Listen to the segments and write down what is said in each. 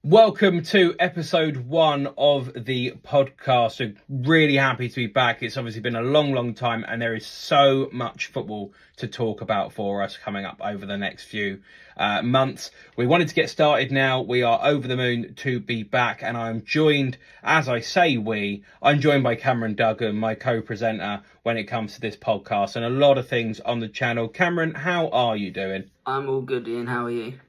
Welcome to episode 1 of the podcast. So really happy to be back. It's obviously been a long time and there is so much football to talk about for us coming up over the next few months. We wanted to get started now. We are over the moon to be back, and I'm joined, as I say I'm joined by Cameron Duggan, my co-presenter when it comes to this podcast and a lot of things on the channel. Cameron, how are you doing? I'm all good, Ian. How are you?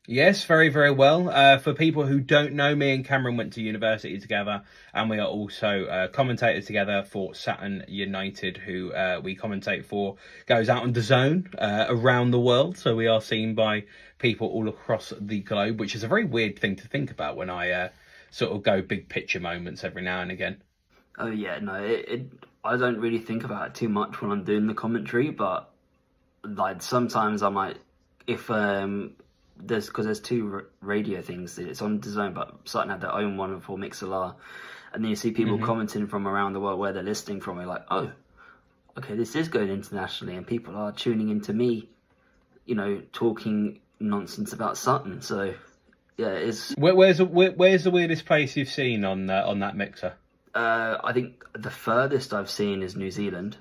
Yes, very well. For people who don't know, me and Cameron went to university together, and we are also commentators together for Saturn United, who we commentate for, goes out on the zone around the world. So we are seen by people all across the globe, which is a very weird thing to think about when I sort of go big picture moments every now and again. Oh yeah, no, I don't really think about it too much when I'm doing the commentary, but like sometimes I might, if there's two radio things. It's on DAZN, but Sutton have their own one for Mixlr, and then you see people commenting from around the world where they're listening from. You're like, oh, okay, this is going internationally, and people are tuning into me, talking nonsense about Sutton. So yeah, it's. Where's the weirdest place you've seen on that mixer? I think the furthest I've seen is New Zealand.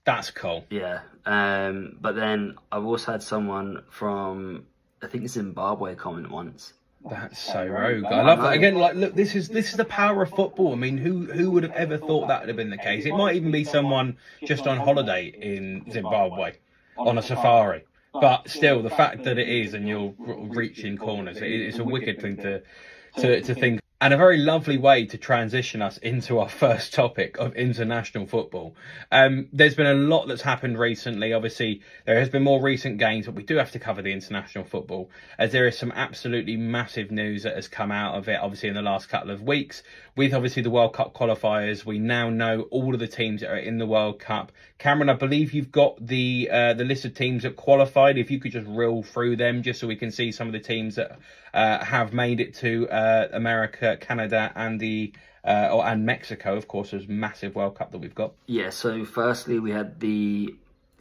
That's cool. Yeah, but then I've also had someone from, I think, Zimbabwe comment once. That's so rogue. I love that. Again, like, look, this is the power of football. I mean, who would have ever thought that would have been the case? It might even be someone just on holiday in Zimbabwe on a safari. But still, the fact that it is, and you're reaching corners, it's a wicked thing to think. And a very lovely way to transition us into our first topic of international football. There's been a lot that's happened recently. Obviously, there has been more recent games, but we do have to cover the international football, as there is some absolutely massive news that has come out of it, obviously, in the last couple of weeks. With, obviously, the World Cup qualifiers, we now know all of the teams that are in the World Cup. Cameron, I believe you've got the list of teams that qualified. If you could just reel through them, just so we can see some of the teams that have made it to America, Canada, and and Mexico. Of course, there's a massive World Cup that we've got. Yeah, so firstly we had the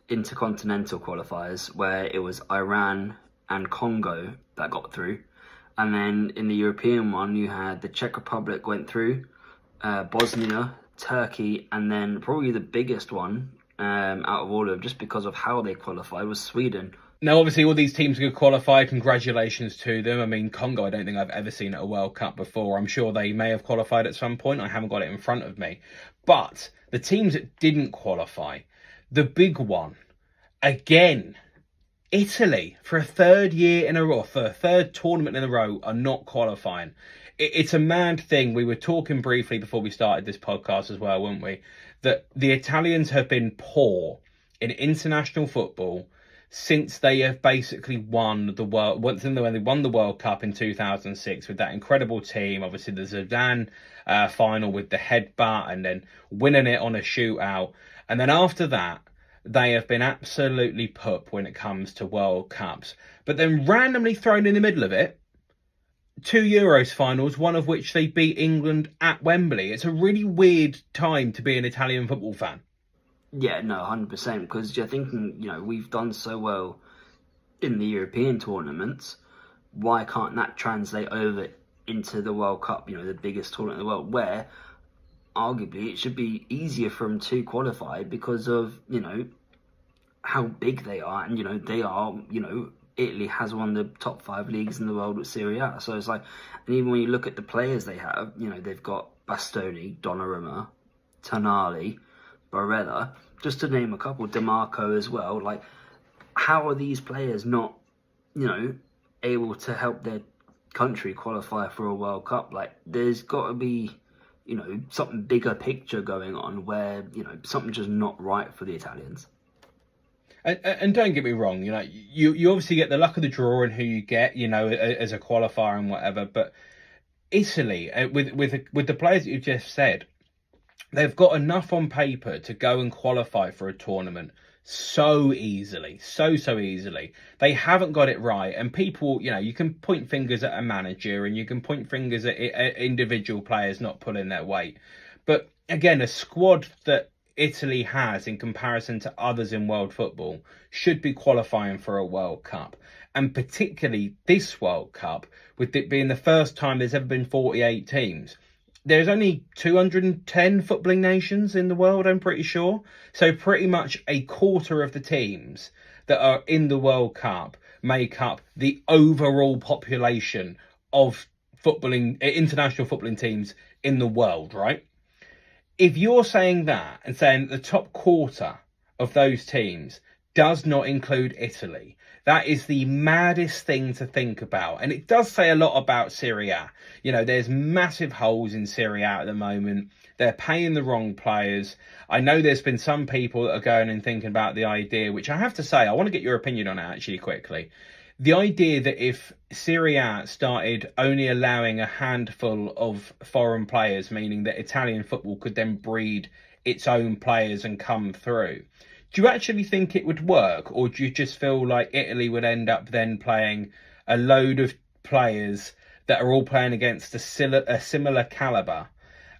intercontinental qualifiers where it was Iran and Congo that got through, and then in the European one you had the Czech Republic went through, Bosnia, Turkey, and then probably the biggest one out of all of them, just because of how they qualified, was Sweden. Now, obviously, all these teams could qualify. Congratulations to them. I mean, Congo, I don't think I've ever seen at a World Cup before. I'm sure they may have qualified at some point. I haven't got it in front of me. But the teams that didn't qualify, the big one, again, Italy, for a third year in a row, for a third tournament in a row, are not qualifying. It's a mad thing. We were talking briefly before we started this podcast as well, weren't we? That the Italians have been poor in international football since they have basically won the world. Once they won the World Cup in 2006 with that incredible team, obviously the Zidane final with the headbutt, and then winning it on a shootout. And then after that, they have been absolutely poop when it comes to World Cups. But then randomly thrown in the middle of it, 2 Euros finals, one of which they beat England at Wembley. It's a really weird time to be an Italian football fan. Yeah, no, 100%, because you're thinking, we've done so well in the European tournaments. Why can't that translate over into the World Cup, the biggest tournament in the world, where arguably it should be easier for them to qualify because of, how big they are. And, they are, Italy has one of the top 5 leagues in the world with Serie A. So it's like, and even when you look at the players they have, they've got Bastoni, Donnarumma, Tonali, Barella, just to name a couple, DeMarco as well. Like, how are these players not, able to help their country qualify for a World Cup? Like, there's got to be, something bigger picture going on where, something's just not right for the Italians. And don't get me wrong, you obviously get the luck of the draw and who you get, as a qualifier and whatever. But Italy, with the players that you've just said, they've got enough on paper to go and qualify for a tournament so easily, so easily. They haven't got it right. And people, you can point fingers at a manager and you can point fingers at individual players not pulling their weight. But again, a squad that Italy has in comparison to others in world football should be qualifying for a World Cup. and particularly this World Cup, with it being the first time there's ever been 48 teams. There's only 210 footballing nations in the world, I'm pretty sure. So pretty much a quarter of the teams that are in the World Cup make up the overall population of international footballing teams in the world, right? If you're saying that and saying the top quarter of those teams does not include Italy, that is the maddest thing to think about. And it does say a lot about Serie A. You know, there's massive holes in Serie A at the moment. They're paying the wrong players. I know there's been some people that are going and thinking about the idea, which I have to say, I want to get your opinion on it actually quickly. The idea that if Serie A started only allowing a handful of foreign players, meaning that Italian football could then breed its own players and come through, do you actually think it would work? Or do you just feel like Italy would end up then playing a load of players that are all playing against a similar calibre,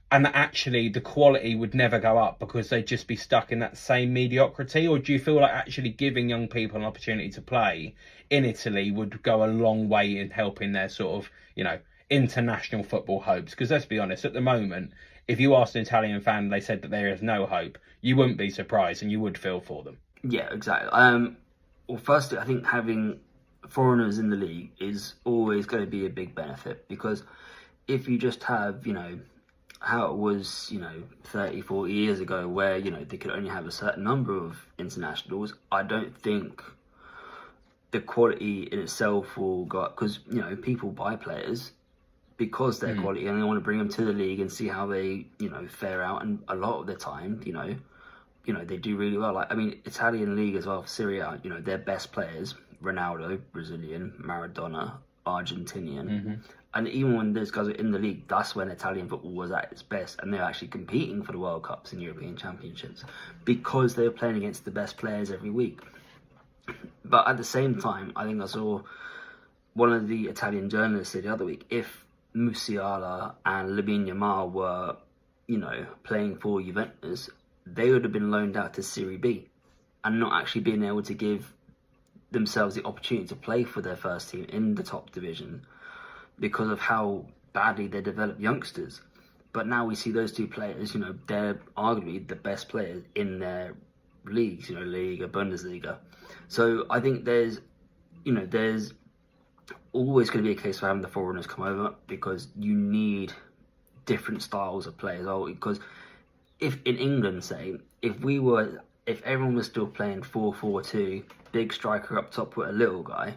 and that actually the quality would never go up because they'd just be stuck in that same mediocrity? Or do you feel like actually giving young people an opportunity to play in Italy would go a long way in helping their sort of, you know, international football hopes? Because let's be honest, at the moment, if you asked an Italian fan and they said that there is no hope, you wouldn't be surprised and you would feel for them. Yeah, exactly. Well, firstly, I think having foreigners in the league is always going to be a big benefit, because if you just have, you know, how it was, you know, 30, 40 years ago where, you know, they could only have a certain number of internationals, I don't think the quality in itself will go up, because, you know, people buy players because they're quality and they want to bring them to the league and see how they, you know, fare out. And a lot of the time, you know, they do really well. Like, I mean, Italian league as well, Serie A, you know, their best players, Ronaldo, Brazilian, Maradona, Argentinian. And even when those guys are in the league, that's when Italian football was at its best, and they're actually competing for the World Cups and European Championships because they were playing against the best players every week. But at the same time, I think I saw one of the Italian journalists say the other week, if Musiala and Lamine Yamal were, you know, playing for Juventus, they would have been loaned out to Serie B and not actually being able to give themselves the opportunity to play for their first team in the top division because of how badly they develop youngsters. But now we see those two players, you know, they're arguably the best players in their leagues, you know, Liga, Bundesliga. So I think there's always going to be a case for having the foreigners come over, because you need different styles of players. Because if in England, say, if everyone was still playing 4-4-2, big striker up top with a little guy,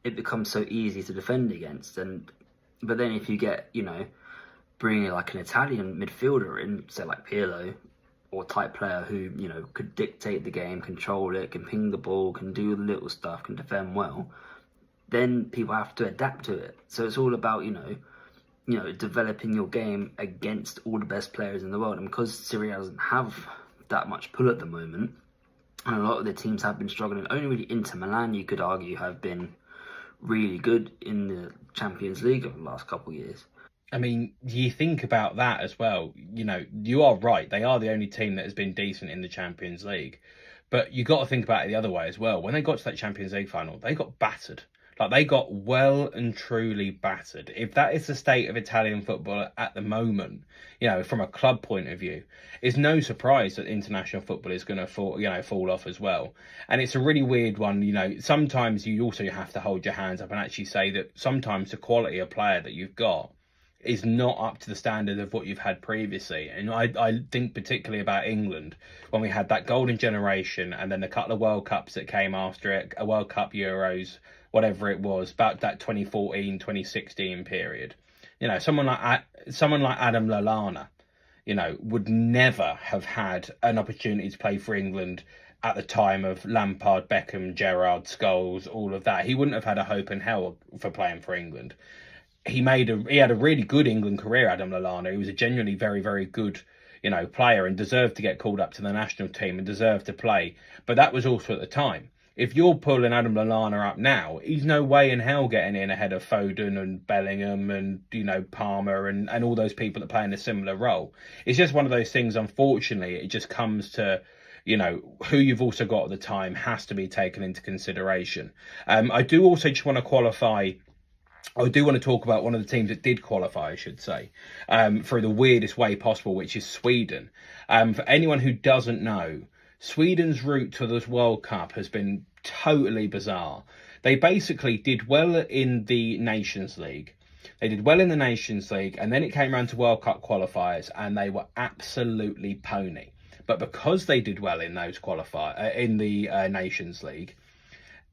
it becomes so easy to defend against. But then if you get, you know, bringing like an Italian midfielder in, say like Pirlo, or type player who, you know, could dictate the game, control it, can ping the ball, can do the little stuff, can defend well, then people have to adapt to it. So it's all about, you know, developing your game against all the best players in the world. And because Serie A doesn't have that much pull at the moment, and a lot of the teams have been struggling, only really Inter Milan, you could argue, have been really good in the Champions League over the last couple of years. I mean, you think about that as well. You know, you are right. They are the only team that has been decent in the Champions League. But you got to think about it the other way as well. When they got to that Champions League final, they got battered. Like, they got well and truly battered. If that is the state of Italian football at the moment, you know, from a club point of view, it's no surprise that international football is going to fall off as well. And it's a really weird one. You know, sometimes you also have to hold your hands up and actually say that sometimes the quality of player that you've got is not up to the standard of what you've had previously. And I think particularly about England, when we had that golden generation and then a couple of World Cups that came after it, a World Cup, Euros, whatever it was, about that 2014, 2016 period. You know, someone like Adam Lallana, you know, would never have had an opportunity to play for England at the time of Lampard, Beckham, Gerrard, Scholes, all of that. He wouldn't have had a hope in hell for playing for England. He had a really good England career, Adam Lallana. He was a genuinely very, very good, you know, player and deserved to get called up to the national team and deserved to play. But that was also at the time. If you're pulling Adam Lallana up now, he's no way in hell getting in ahead of Foden and Bellingham and, you know, Palmer and all those people that play in a similar role. It's just one of those things, unfortunately, it just comes to you know, who you've also got at the time has to be taken into consideration. I do also just want to qualify. I do want to talk about one of the teams that did qualify, I should say, through the weirdest way possible, which is Sweden. For anyone who doesn't know, Sweden's route to this World Cup has been totally bizarre. They basically did well in the Nations League. And then it came around to World Cup qualifiers, and they were absolutely pony. But because they did well in those in the Nations League,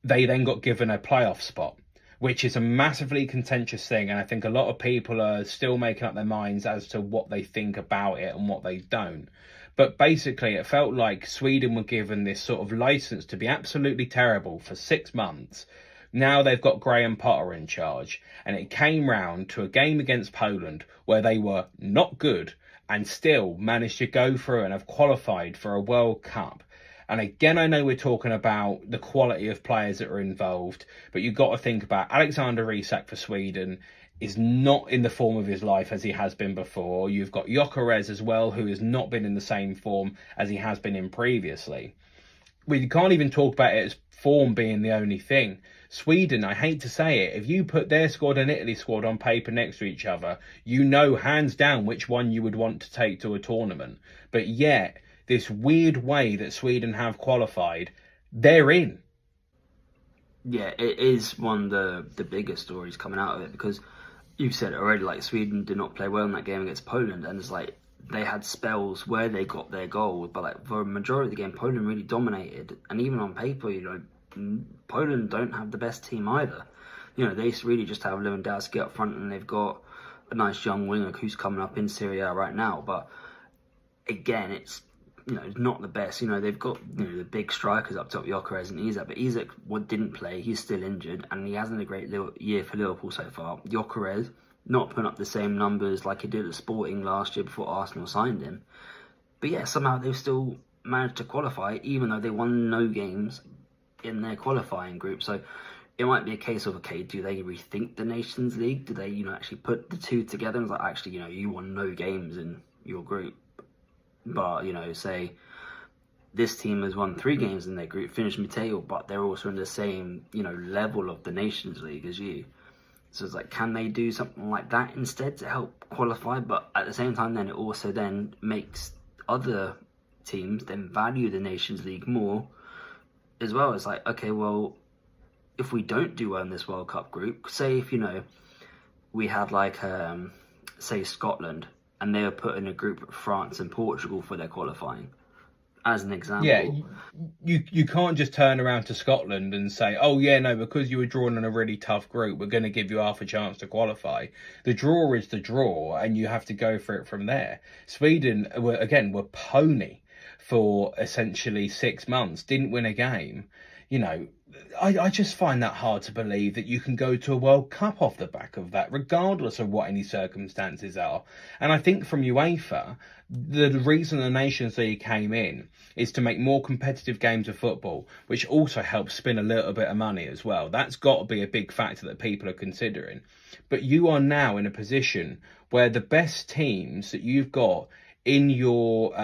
they then got given a playoff spot, which is a massively contentious thing. And I think a lot of people are still making up their minds as to what they think about it and what they don't. But basically, it felt like Sweden were given this sort of license to be absolutely terrible for 6 months. Now they've got Graham Potter in charge, and it came round to a game against Poland where they were not good and still managed to go through and have qualified for a World Cup. And again, I know we're talking about the quality of players that are involved, but you've got to think about Alexander Isak for Sweden is not in the form of his life as he has been before. You've got Gyökeres as well, who has not been in the same form as he has been in previously. We can't even talk about it as form being the only thing. Sweden, I hate to say it, if you put their squad and Italy's squad on paper next to each other, you know hands down which one you would want to take to a tournament. But yet, this weird way that Sweden have qualified, they're in. Yeah, it is one of the biggest stories coming out of it, because you've said it already, like, Sweden did not play well in that game against Poland, and it's like they had spells where they got their goal, but like for a majority of the game, Poland really dominated. And even on paper, you know, Poland don't have the best team either. You know, they really just have Lewandowski up front, and they've got a nice young winger who's coming up in Serie A right now. But again, it's, you know, not the best. You know, they've got, you know, the big strikers up top, Gyökeres and Isak, but Isak didn't play. He's still injured, and he hasn't a great year for Liverpool so far. Gyökeres not putting up the same numbers like he did at Sporting last year before Arsenal signed him. But yeah, somehow they've still managed to qualify, even though they won no games in their qualifying group. So it might be a case of, okay, do they rethink the Nations League? Do they, you know, actually put the two together and it's like, actually, you know, you won no games in your group, but, you know, say this team has won 3 games in their group, finished mid-table, but they're also in the same, you know, level of the Nations League as you. So it's like, can they do something like that instead to help qualify? But at the same time, then it also then makes other teams then value the Nations League more as well. It's like, okay, well, if we don't do well in this World Cup group, say if, you know, we had like, say Scotland, and they were put in a group of France and Portugal for their qualifying, as an example. Yeah, you can't just turn around to Scotland and say, oh yeah, no, because you were drawn in a really tough group, we're going to give you half a chance to qualify. The draw is the draw, and you have to go for it from there. Sweden, were pony for essentially 6 months, didn't win a game. You know, I just find that hard to believe that you can go to a World Cup off the back of that, regardless of what any circumstances are. And I think from UEFA, the reason the Nations League came in is to make more competitive games of football, which also helps spin a little bit of money as well. That's got to be a big factor that people are considering. But you are now in a position where the best teams that you've got in your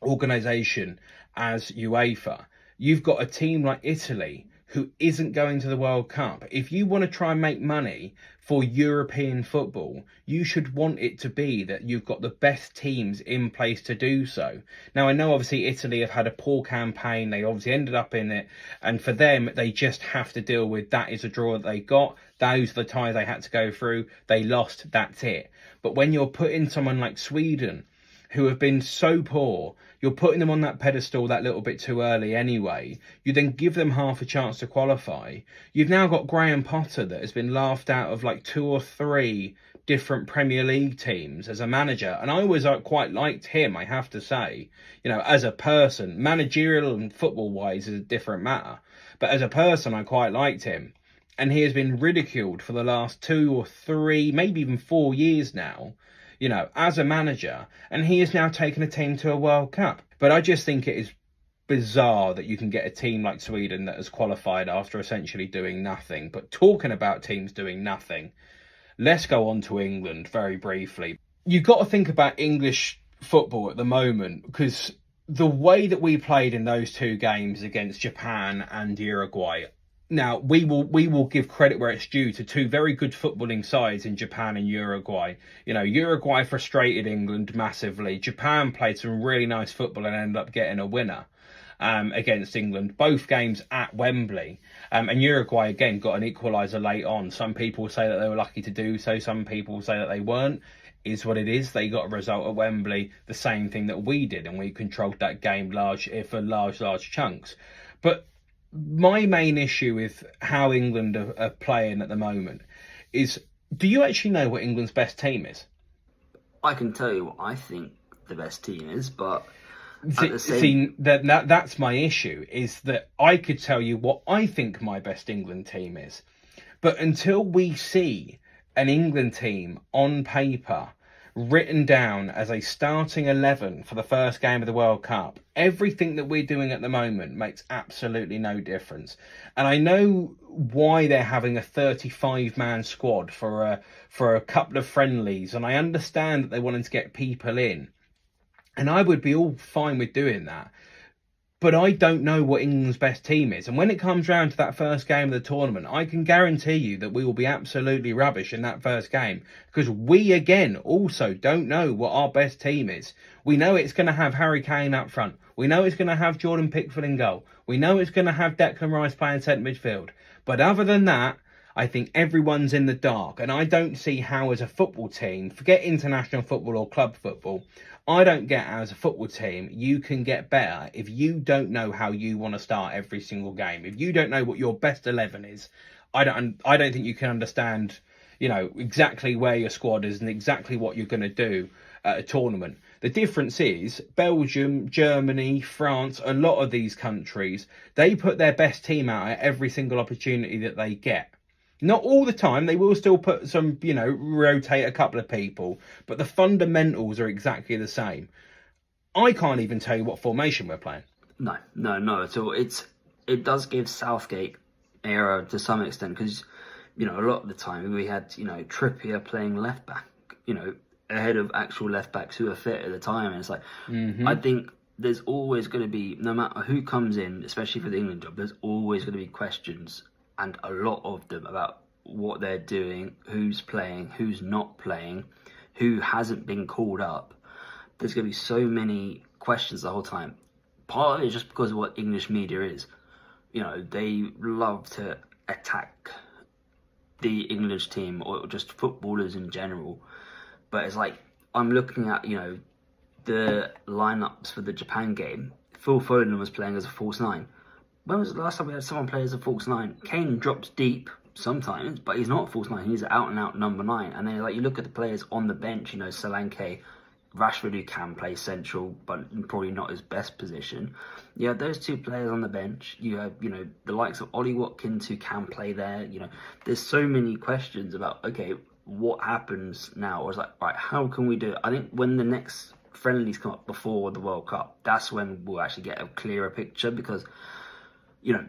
organisation as UEFA, you've got a team like Italy who isn't going to the World Cup. If you want to try and make money for European football, you should want it to be that you've got the best teams in place to do so. Now, I know obviously Italy have had a poor campaign. They obviously ended up in it. And for them, they just have to deal with that is a draw that they got. Those are the ties they had to go through. They lost, that's it. But when you're putting someone like Sweden, who have been so poor, you're putting them on that pedestal that little bit too early anyway. You then give them half a chance to qualify. You've now got Graham Potter that has been laughed out of like 2 or 3 different Premier League teams as a manager. And I always quite liked him, I have to say. You know, as a person, managerial and football-wise is a different matter. But as a person, I quite liked him. And he has been ridiculed for the last 2 or 3, maybe even 4 years now, you know, as a manager, and he has now taken a team to a World Cup. But I just think it is bizarre that you can get a team like Sweden that has qualified after essentially doing nothing. But talking about teams doing nothing, let's go on to England very briefly. You've got to think about English football at the moment, because the way that we played in those two games against Japan and Uruguay. Now, we will give credit where it's due to two very good footballing sides in Japan and Uruguay. You know, Uruguay frustrated England massively. Japan played some really nice football and ended up getting a winner against England. Both games at Wembley. And Uruguay, again, got an equaliser late on. Some people say that they were lucky to do so. Some people say that they weren't. Is what it is. They got a result at Wembley, the same thing that we did, and we controlled that game for large chunks. But my main issue with how England are playing at the moment is, do you actually know what England's best team is? I can tell you what I think the best team is, but that's my issue, is that I could tell you what I think my best England team is. But until we see an England team on paper written down as a starting 11 for the first game of the World Cup, everything that we're doing at the moment makes absolutely no difference. And I know why they're having a 35-man squad for a couple of friendlies, and I understand that they wanted to get people in, and I would be all fine with doing that. But I don't know what England's best team is. And when it comes round to that first game of the tournament, I can guarantee you that we will be absolutely rubbish in that first game. Because we, again, also don't know what our best team is. We know it's going to have Harry Kane up front. We know it's going to have Jordan Pickford in goal. We know it's going to have Declan Rice playing centre midfield. But other than that, I think everyone's in the dark. And I don't see how, as a football team, forget international football or club football, I don't get how, as a football team, you can get better if you don't know how you want to start every single game. If you don't know what your best 11 is, I don't think you can understand, you know, exactly where your squad is and exactly what you're going to do at a tournament. The difference is Belgium, Germany, France, a lot of these countries, they put their best team out at every single opportunity that they get. Not all the time, they will still put some, you know, rotate a couple of people, but the fundamentals are exactly the same. I can't even tell you what formation we're playing. No at all. It does give Southgate era to some extent, because, you know, a lot of the time we had, you know, Trippier playing left back, you know, ahead of actual left backs who are fit at the time. And it's like, I think there's always going to be, no matter who comes in, especially for the England job, there's always going to be questions, and a lot of them, about what they're doing, who's playing, who's not playing, who hasn't been called up. There's going to be so many questions the whole time. Part of it is just because of what English media is. You know, they love to attack the English team or just footballers in general. But it's like, I'm looking at, you know, the lineups for the Japan game. Phil Foden was playing as a false nine. When was the last time we had someone play as a false nine? Kane drops deep sometimes, but he's not a false nine. He's an out-and-out number 9. And then, like, you look at the players on the bench, you know, Solanke, Rashford, who can play central, but probably not his best position. You have those two players on the bench. You have, you know, the likes of Ollie Watkins, who can play there. You know, there's so many questions about, okay, what happens now? Or it's like, right, how can we do it? I think when the next friendlies come up before the World Cup, that's when we'll actually get a clearer picture, because, you know,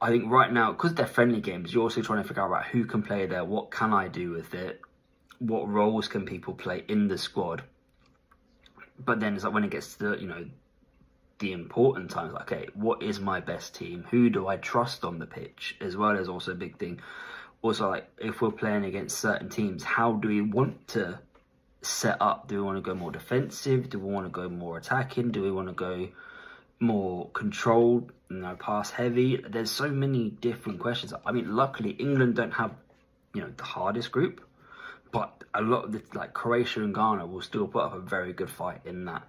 I think right now, because they're friendly games, you're also trying to figure out, right, who can play there, what can I do with it, what roles can people play in the squad. But then it's like when it gets to, you know, the important times, like, okay, what is my best team? Who do I trust on the pitch? As well as also a big thing. Also, like, if we're playing against certain teams, how do we want to set up? Do we want to go more defensive? Do we want to go more attacking? Do we want to go more controlled, you know, pass heavy? There's so many different questions. I mean, luckily England don't have, you know, the hardest group, but a lot of the, like, Croatia and Ghana will still put up a very good fight in that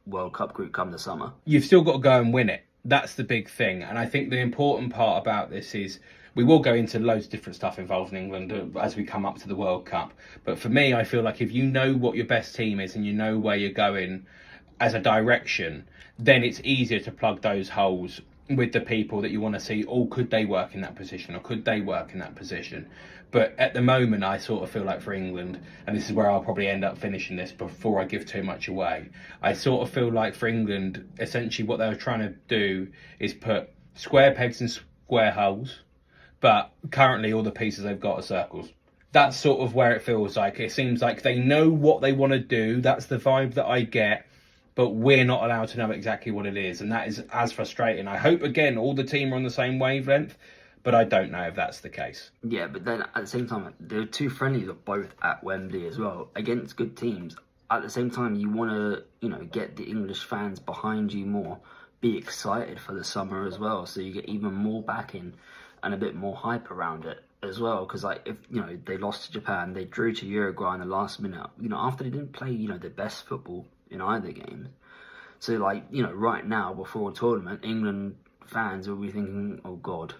World Cup group come the summer. You've still got to go and win it. That's the big thing. And I think the important part about this is we will go into loads of different stuff involving England as we come up to the World Cup. But for me, I feel like if you know what your best team is and you know where you're going as a direction, then it's easier to plug those holes with the people that you want to see. Or could they work in that position, or could they work in that position? But at the moment, I sort of feel like for England, and this is where I'll probably end up finishing this before I give too much away, I sort of feel like for England, essentially what they were trying to do is put square pegs in square holes, but currently all the pieces they've got are circles. That's sort of where it feels like. It seems like they know what they want to do. That's the vibe that I get. But we're not allowed to know exactly what it is. And that is as frustrating. I hope, again, all the team are on the same wavelength. But I don't know if that's the case. Yeah, but then at the same time, the two friendlies are both at Wembley as well, against good teams. At the same time, you want to, get the English fans behind you more. Be excited for the summer as well. So you get even more backing and a bit more hype around it as well, because if they lost to Japan, they drew to Uruguay in the last minute, after they didn't play the best football in either game. So right now before a tournament, England fans will be thinking, oh god,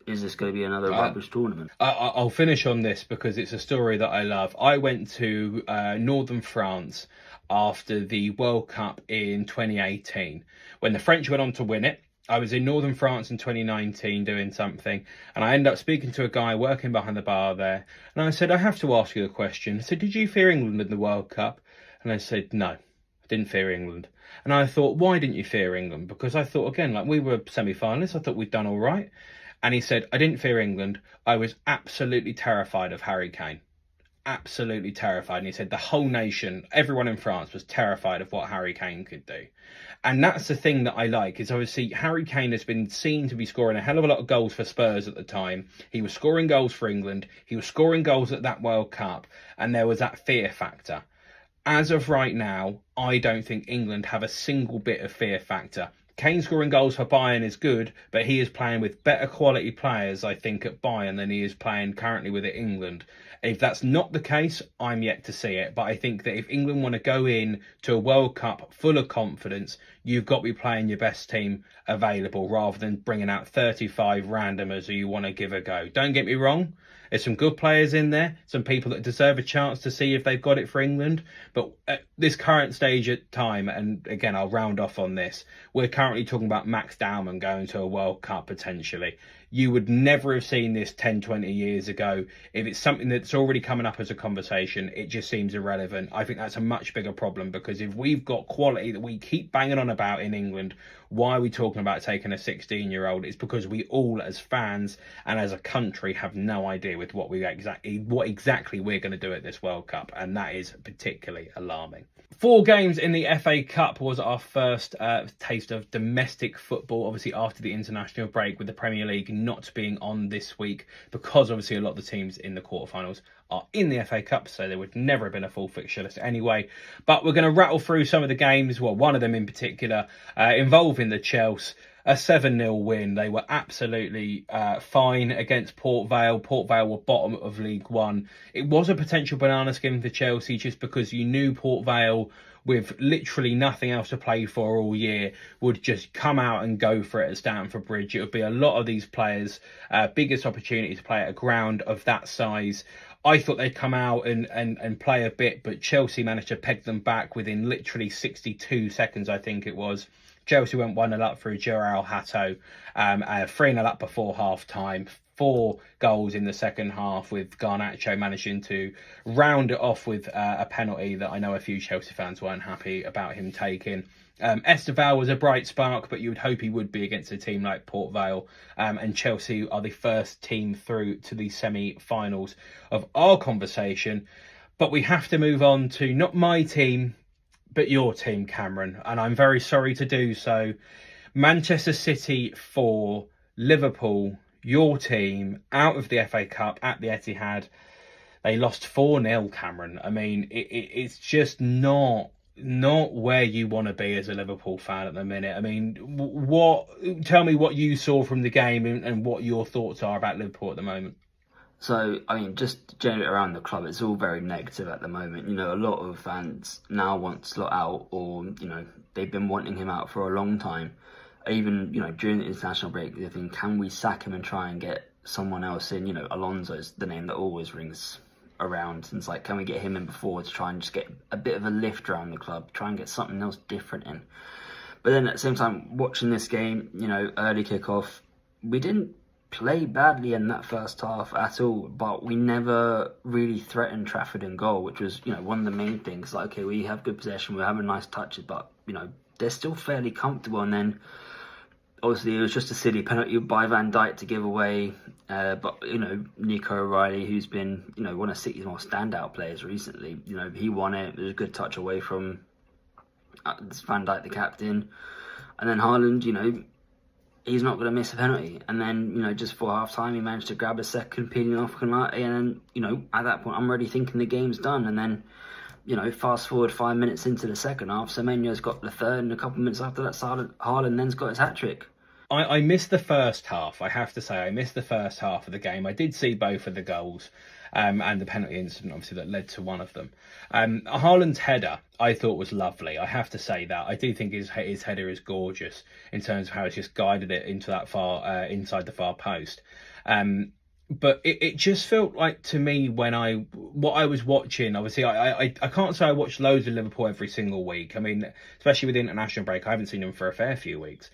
is this going to be another rubbish tournament? I'll finish on this because it's a story that I love. I went to northern France after the World Cup in 2018 when the French went on to win it. I was in northern France in 2019 doing something, and I ended up speaking to a guy working behind the bar there, and I said, I have to ask you a question. I said, did you fear England in the World Cup? And I said, no, I didn't fear England. And I thought, why didn't you fear England? Because I thought, again, we were semi-finalists, I thought we'd done all right. And he said, I didn't fear England. I was absolutely terrified of Harry Kane. Absolutely terrified. And he said the whole nation, everyone in France was terrified of what Harry Kane could do. And that's the thing that I like, is obviously Harry Kane has been seen to be scoring a hell of a lot of goals for Spurs at the time. He was scoring goals for England. He was scoring goals at that World Cup. And there was that fear factor. As of right now, I don't think England have a single bit of fear factor. Kane scoring goals for Bayern is good, but he is playing with better quality players, I think, at Bayern than he is playing currently with at England. If that's not the case, I'm yet to see it. But I think that if England want to go in to a World Cup full of confidence, you've got to be playing your best team available rather than bringing out 35 randomers who you want to give a go. Don't get me wrong. There's some good players in there, some people that deserve a chance to see if they've got it for England. But at this current stage of time, and again, I'll round off on this, we're currently talking about Max Dowman going to a World Cup potentially. You would never have seen this 10, 20 years ago. If it's something that's already coming up as a conversation, it just seems irrelevant. I think that's a much bigger problem, because if we've got quality that we keep banging on about in England, why are we talking about taking a 16-year-old? It's because we all, as fans and as a country, have no idea with what exactly we're going to do at this World Cup, and that is particularly alarming. 4 games in the FA Cup was our first taste of domestic football, obviously after the international break, with the Premier League not being on this week, because obviously a lot of the teams in the quarterfinals are in the FA Cup, so there would never have been a full fixture list anyway. But we're going to rattle through some of the games, well, one of them in particular, involving the Chelsea. A 7-0 win. They were absolutely fine against Port Vale. Port Vale were bottom of League One. It was a potential banana skin for Chelsea, just because you knew Port Vale, with literally nothing else to play for all year, would just come out and go for it at Stamford Bridge. It would be a lot of these players' biggest opportunity to play at a ground of that size. I thought they'd come out and play a bit, but Chelsea managed to peg them back within literally 62 seconds, I think it was. Chelsea went 1-0 up through Joao Hato, 3-0 up before half-time. 4 goals in the second half, with Garnacho managing to round it off with a penalty that I know a few Chelsea fans weren't happy about him taking. Esteval was a bright spark, but you would hope he would be against a team like Port Vale. And Chelsea are the first team through to the semi-finals of our conversation. But we have to move on to not my team, but your team, Cameron. And I'm very sorry to do so. Manchester City 4, Liverpool, your team, out of the FA Cup at the Etihad. They lost 4-0, Cameron. I mean, it's just not where you want to be as a Liverpool fan at the minute. I mean, tell me what you saw from the game and what your thoughts are about Liverpool at the moment. So, I mean, just generally around the club, it's all very negative at the moment. A lot of fans now want Slot out, or, they've been wanting him out for a long time. Even, during the international break, they're thinking, can we sack him and try and get someone else in? Alonso's the name that always rings around. And it's like, can we get him in before to try and just get a bit of a lift around the club, try and get something else different in. But then at the same time, watching this game, early kickoff, we didn't play badly in that first half at all, but we never really threatened Trafford in goal, which was, one of the main things. Like, okay, we have good possession, we're having nice touches, but, they're still fairly comfortable. And then obviously it was just a silly penalty by Van Dijk to give away. But Nico O'Reilly, who's been one of City's more standout players recently, he won it. It was a good touch away from Van Dijk, the captain, and then Haaland, he's not going to miss a penalty. And then, just for half time, he managed to grab a second, peeling off Konate. And then, at that point, I'm already thinking the game's done. And then, fast forward 5 minutes into the second half, Semenyo's got the third, and a couple of minutes after that, Haaland then's got his hat-trick. I missed the first half, I have to say. I missed the first half of the game. I did see both of the goals and the penalty incident, obviously, that led to one of them. Haaland's header, I thought, was lovely. I have to say that. I do think his header is gorgeous in terms of how it's just guided it into that far, inside the far post. But it just felt like, to me, what I was watching, obviously, I can't say I watched loads of Liverpool every single week. I mean, especially with the international break, I haven't seen them for a fair few weeks.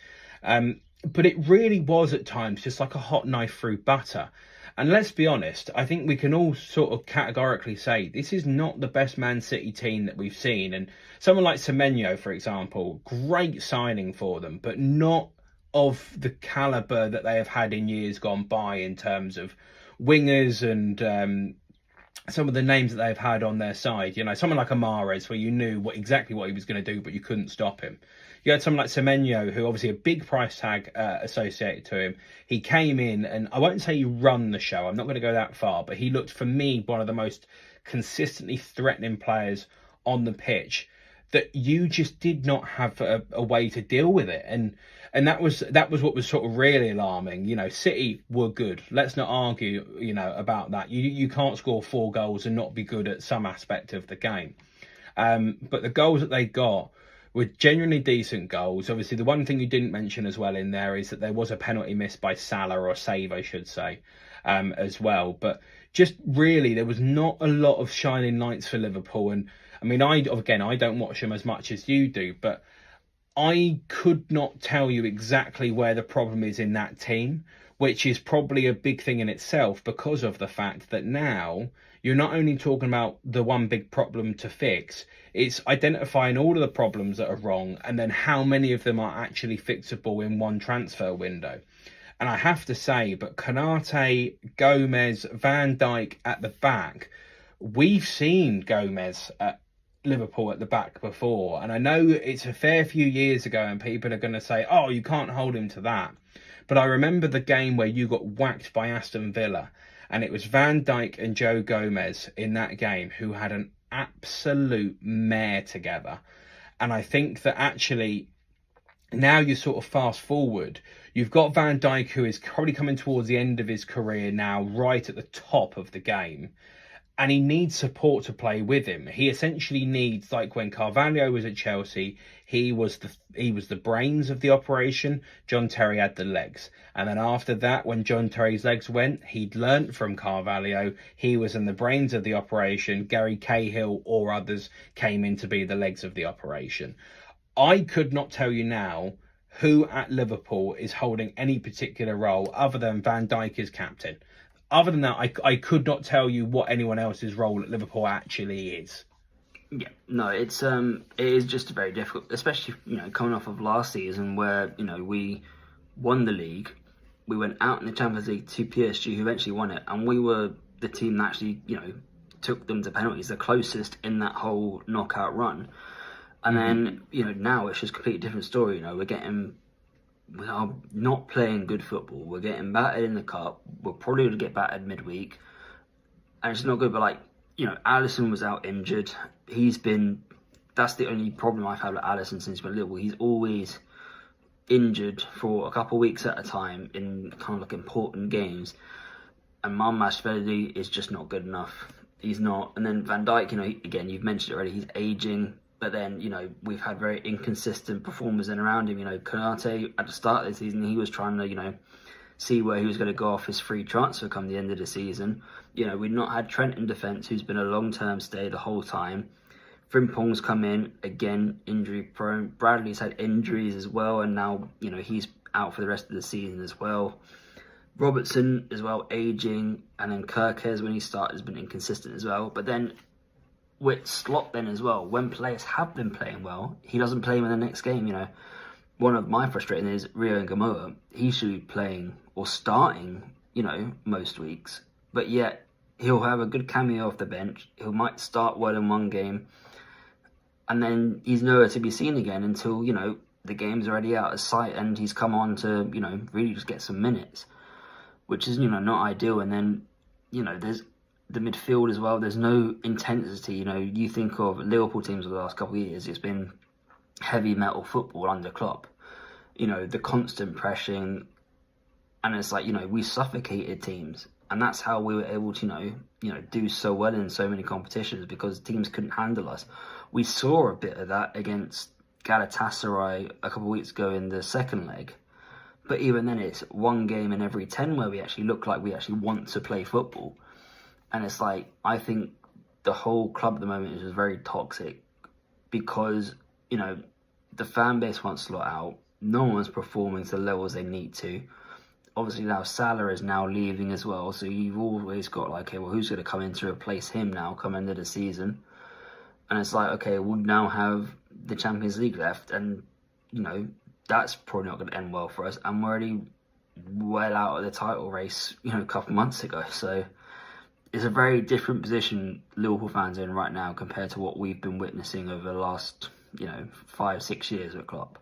But it really was at times just like a hot knife through butter. And let's be honest, I think we can all sort of categorically say this is not the best Man City team that we've seen. And someone like Semenyo, for example, great signing for them, but not of the calibre that they have had in years gone by in terms of wingers and some of the names that they've had on their side. Someone like Amares, where you knew exactly what he was going to do, but you couldn't stop him. You had someone like Semenyo, who obviously a big price tag associated to him. He came in, and I won't say he run the show. I'm not going to go that far, but he looked, for me, one of the most consistently threatening players on the pitch, that you just did not have a way to deal with it. And that was what was sort of really alarming. City were good. Let's not argue, about that. You can't score 4 goals and not be good at some aspect of the game. But the goals that they got were genuinely decent goals. Obviously, the one thing you didn't mention as well in there is that there was a penalty missed by Salah, or a save, I should say, as well. But just really, there was not a lot of shining lights for Liverpool. And I mean, I don't watch them as much as you do, but I could not tell you exactly where the problem is in that team, which is probably a big thing in itself, because of the fact that now you're not only talking about the one big problem to fix, it's identifying all of the problems that are wrong and then how many of them are actually fixable in one transfer window. And I have to say, but Konate, Gomez, Van Dijk at the back, we've seen Gomez at Liverpool at the back before. And I know it's a fair few years ago and people are going to say, oh, you can't hold him to that. But I remember the game where you got whacked by Aston Villa, and it was Van Dijk and Joe Gomez in that game who had an absolute mare together. And I think that actually now you sort of fast forward, you've got Van Dijk, who is probably coming towards the end of his career now, right at the top of the game. And he needs support to play with him. He essentially needs, like when Carvalho was at Chelsea, he was the brains of the operation. John Terry had the legs. And then after that, when John Terry's legs went, he'd learnt from Carvalho. He was in the brains of the operation. Gary Cahill or others came in to be the legs of the operation. I could not tell you now who at Liverpool is holding any particular role other than Van Dijk as captain. Other than that, I could not tell you what anyone else's role at Liverpool actually is. Yeah, no, it is just very difficult, especially coming off of last season where we won the league, we went out in the Champions League to PSG, who eventually won it, and we were the team that actually took them to penalties, the closest in that whole knockout run. And then now it's just a completely different story. We are not playing good football. We're getting battered in the cup. We're probably going to get battered midweek. And it's not good, but Alisson was out injured. That's the only problem I've had with Alisson since he's been Liverpool. He's always injured for a couple of weeks at a time in kind of important games. And Masvelli is just not good enough. He's not. And then Van Dijk, again, you've mentioned it already, he's aging. But then, we've had very inconsistent performers in around him. Konate, at the start of the season, he was trying to, see where he was going to go off his free transfer come the end of the season. We've not had Trent in defence, who's been a long-term stay the whole time. Frimpong's come in, again, injury-prone. Bradley's had injuries as well, and now, he's out for the rest of the season as well. Robertson as well, aging. And then Kirkes, when he started, has been inconsistent as well. But then with Slot then as well, when players have been playing well, he doesn't play him in the next game, one of my frustrating is Rio and Gamoa. He should be playing or starting, most weeks, but yet he'll have a good cameo off the bench. He might start well in one game, and then he's nowhere to be seen again until, the game's already out of sight and he's come on to, really just get some minutes, which is, not ideal. And then, there's the midfield as well. There's no intensity. You think of Liverpool teams of the last couple of years, it's been heavy metal football under Klopp. The constant pressing, and it's like, we suffocated teams. And that's how we were able to, do so well in so many competitions, because teams couldn't handle us. We saw a bit of that against Galatasaray a couple of weeks ago in the second leg. But even then, it's one game in every 10 where we actually look like we actually want to play football. And it's like, I think the whole club at the moment is just very toxic because, the fan base wants to lot out. No one's performing to the levels they need to. Obviously now Salah is now leaving as well, so you've always got like, okay, well, who's going to come in to replace him now come into the season? And it's like, okay, we'll now have the Champions League left, and that's probably not going to end well for us, and we're already well out of the title race a couple months ago. So it's a very different position Liverpool fans are in right now compared to what we've been witnessing over the last 5-6 years at Klopp.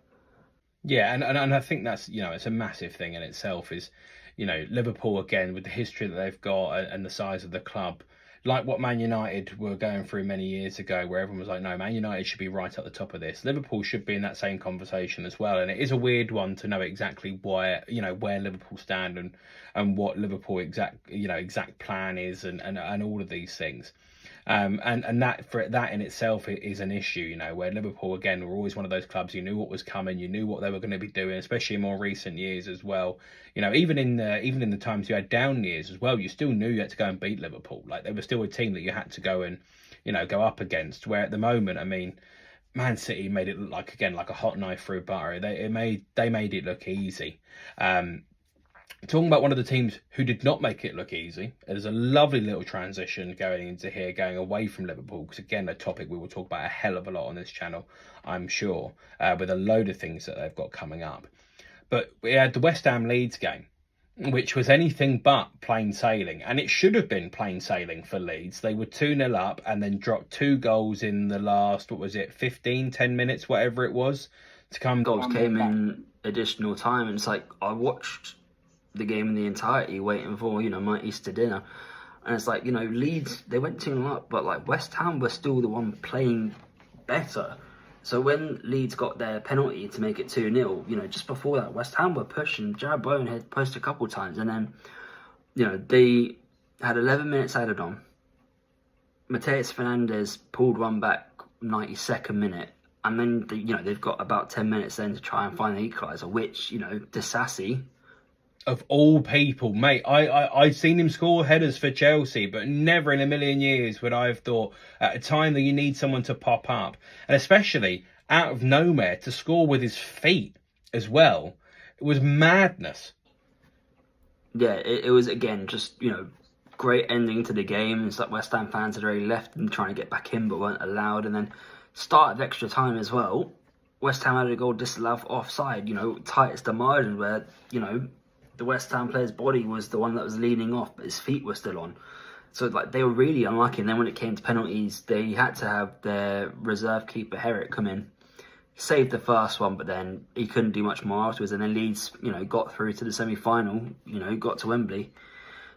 Yeah, and I think that's, it's a massive thing in itself is, Liverpool, again, with the history that they've got and the size of the club, like what Man United were going through many years ago, where everyone was like, no, Man United should be right at the top of this. Liverpool should be in that same conversation as well. And it is a weird one to know exactly where Liverpool stand and what Liverpool exact plan is and all of these things. And that in itself is an issue, where Liverpool, again, were always one of those clubs, you knew what was coming, you knew what they were going to be doing, especially in more recent years as well. Even in the times you had down years as well, you still knew you had to go and beat Liverpool. Like, they were still a team that you had to go and, go up against, where at the moment, I mean, Man City made it look like a hot knife through butter. They made it look easy. Talking about one of the teams who did not make it look easy, there's a lovely little transition going into here, going away from Liverpool, because again, a topic we will talk about a hell of a lot on this channel, I'm sure, with a load of things that they've got coming up. But we had the West Ham Leeds game, which was anything but plain sailing, and it should have been plain sailing for Leeds. They were 2-0 up and then dropped 2 goals in the last, 10 minutes, whatever it was, to come. Goals came in additional time, and it's like, I watched the game in the entirety waiting for my Easter dinner, and it's like, Leeds, they went 2-0 up, but like West Ham were still the one playing better. So when Leeds got their penalty to make it 2-0, just before that, West Ham were pushing. Jared Bowen had pushed a couple of times, and then they had 11 minutes added on. Mateus Fernandes pulled one back 92nd minute, and then they've got about 10 minutes then to try and find the equaliser, which Disasi, of all people, mate, I've seen him score headers for Chelsea, but never in a million years would I have thought at a time that you need someone to pop up, and especially out of nowhere to score with his feet as well. It was madness. Yeah, it was, again, just, great ending to the game. It's like West Ham fans had already left and trying to get back in but weren't allowed, and then start of extra time as well. West Ham had a goal disallowed offside, tightest the margin where, the West Ham player's body was the one that was leaning off, but his feet were still on. So like, they were really unlucky. And then when it came to penalties, they had to have their reserve keeper Herrick come in, saved the first one, but then he couldn't do much more afterwards. And then Leeds, got through to the semi-final, got to Wembley,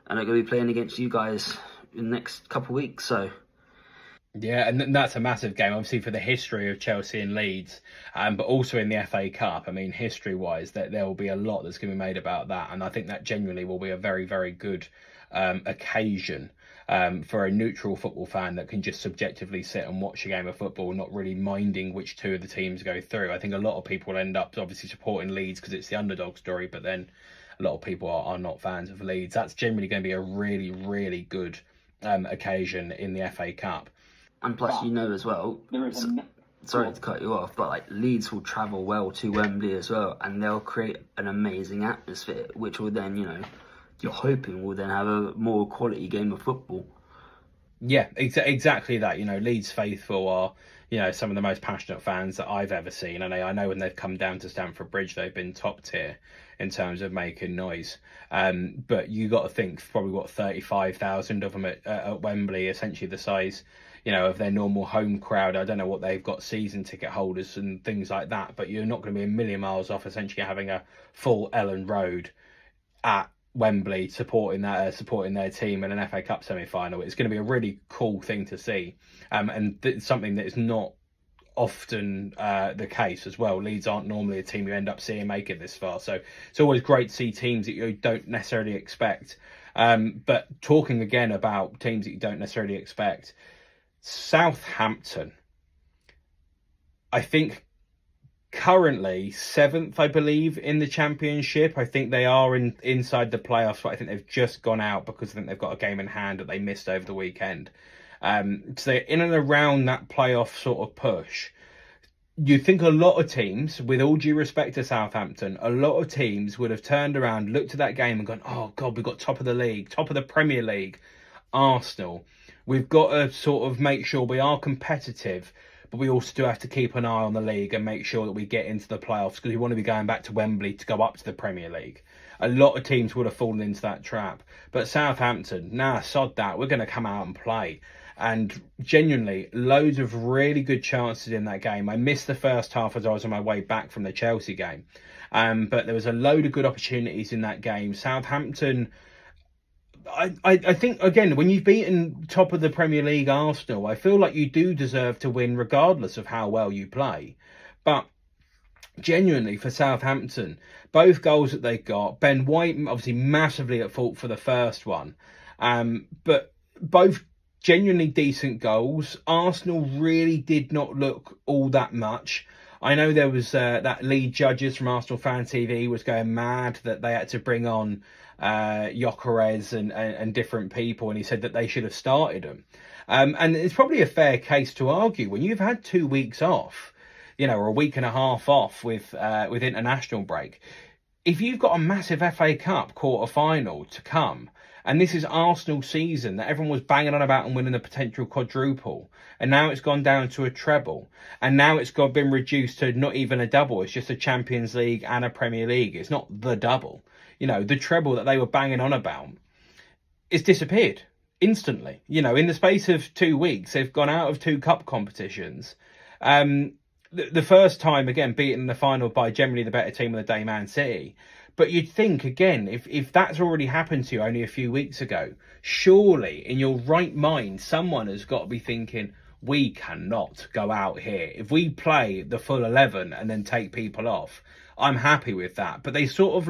and they're going to be playing against you guys in the next couple of weeks. So yeah, and that's a massive game, obviously, for the history of Chelsea and Leeds, but also in the FA Cup. I mean, history-wise, there will be a lot that's going to be made about that, and I think that genuinely will be a very, very good occasion for a neutral football fan that can just subjectively sit and watch a game of football, not really minding which two of the teams go through. I think a lot of people end up obviously supporting Leeds because it's the underdog story, but then a lot of people are not fans of Leeds. That's generally going to be a really, really good occasion in the FA Cup. And plus, as well, sorry to cut you off, but like, Leeds will travel well to Wembley as well, and they'll create an amazing atmosphere, which will then, you're hoping will then have a more quality game of football. Yeah, exactly that. Leeds faithful are, some of the most passionate fans that I've ever seen. And I know when they've come down to Stamford Bridge, they've been top tier in terms of making noise. But you got to think probably 35,000 of them at Wembley, essentially the size, of their normal home crowd. I don't know what they've got season ticket holders and things like that, but you're not going to be a million miles off essentially having a full Ellen Road at Wembley supporting their team in an FA Cup semi-final. It's going to be a really cool thing to see, and something that is not often the case as well. Leeds aren't normally a team you end up seeing make it this far, so it's always great to see teams that you don't necessarily expect. But talking again about teams that you don't necessarily expect, Southampton, I think, currently seventh, I believe, in the Championship. I think they are inside the playoffs, but I think they've just gone out because I think they've got a game in hand that they missed over the weekend. So they're in and around that playoff sort of push. You think a lot of teams, with all due respect to Southampton, a lot of teams would have turned around, looked at that game and gone, oh God, we've got top of the league, top of the Premier League, Arsenal. We've got to sort of make sure we are competitive, but we also do have to keep an eye on the league and make sure that we get into the playoffs because we want to be going back to Wembley to go up to the Premier League. A lot of teams would have fallen into that trap. But Southampton, sod that. We're going to come out and play. And genuinely, loads of really good chances in that game. I missed the first half as I was on my way back from the Chelsea game. But there was a load of good opportunities in that game. Southampton, I think, again, when you've beaten top of the Premier League Arsenal, I feel like you do deserve to win regardless of how well you play. But genuinely, for Southampton, both goals that they got, Ben White obviously massively at fault for the first one, but both genuinely decent goals. Arsenal really did not look all that much. I know there was that lead judges from Arsenal Fan TV was going mad that they had to bring on Gyökeres and different people, and he said that they should have started them. And it's probably a fair case to argue when you've had 2 weeks off, or a week and a half off with international break. If you've got a massive FA Cup quarter-final to come, and this is Arsenal season that everyone was banging on about and winning a potential quadruple, and now it's gone down to a treble, and now it's been reduced to not even a double, it's just a Champions League and a Premier League. It's not the double. The treble that they were banging on about is disappeared instantly. In the space of 2 weeks, they've gone out of 2 cup competitions. The first time, again, beaten in the final by generally the better team of the day, Man City. But you'd think, again, if that's already happened to you only a few weeks ago, surely in your right mind, someone has got to be thinking, we cannot go out here. If we play the full 11 and then take people off, I'm happy with that. But they sort of